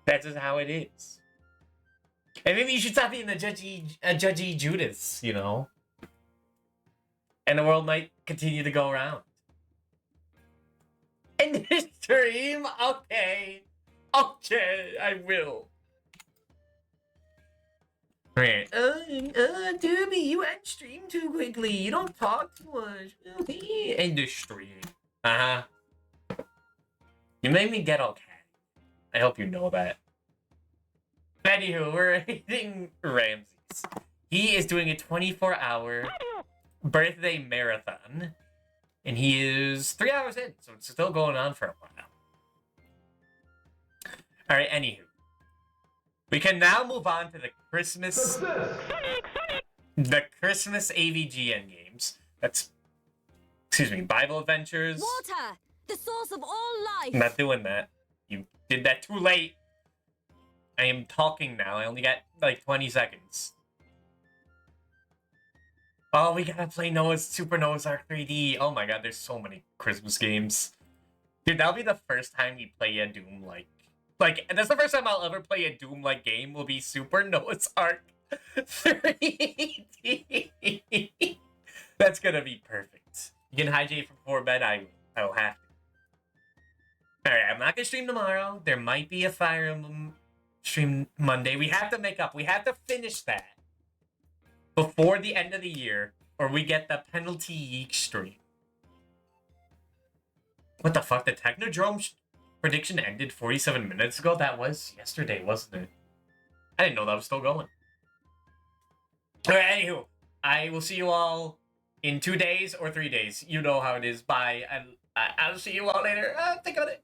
That's just how it is. And maybe you should stop being a judgy Judas, you know? And the world might continue to go around. In this stream? Okay. Okay, I will. Okay. Doobie, you end stream too quickly. You don't talk too much. End the stream. Uh-huh. You made me get okay. I hope you know that. Anywho, we're hitting Ramses. He is doing a 24-hour birthday marathon. And he is 3 hours in, so it's still going on for a while. Alright, anywho. We can now move on to the Christmas... The Christmas AVGN games. That's... Excuse me, Bible Adventures. Water! The source of all life! I'm not doing that. You did that too late. I am talking now. I only got, like, 20 seconds. Oh, we gotta play Super Noah's Ark 3D. Oh my god, there's so many Christmas games. Dude, that'll be the first time we play a Doom-like... Like, that's the first time I'll ever play a Doom-like game will be Super Noah's Ark 3D. That's gonna be perfect. You can hijack from before bed, I will have to. Alright, I'm not gonna stream tomorrow. There might be a Fire Emblem stream Monday. We have to make up. We have to finish that before the end of the year, or we get the penalty Yeek stream. What the fuck? The Technodrome prediction ended 47 minutes ago? That was yesterday, wasn't it? I didn't know that was still going. Alright, anywho, I will see you all in 2 days or 3 days. You know how it is. Bye. I'll see you all later. Think about it.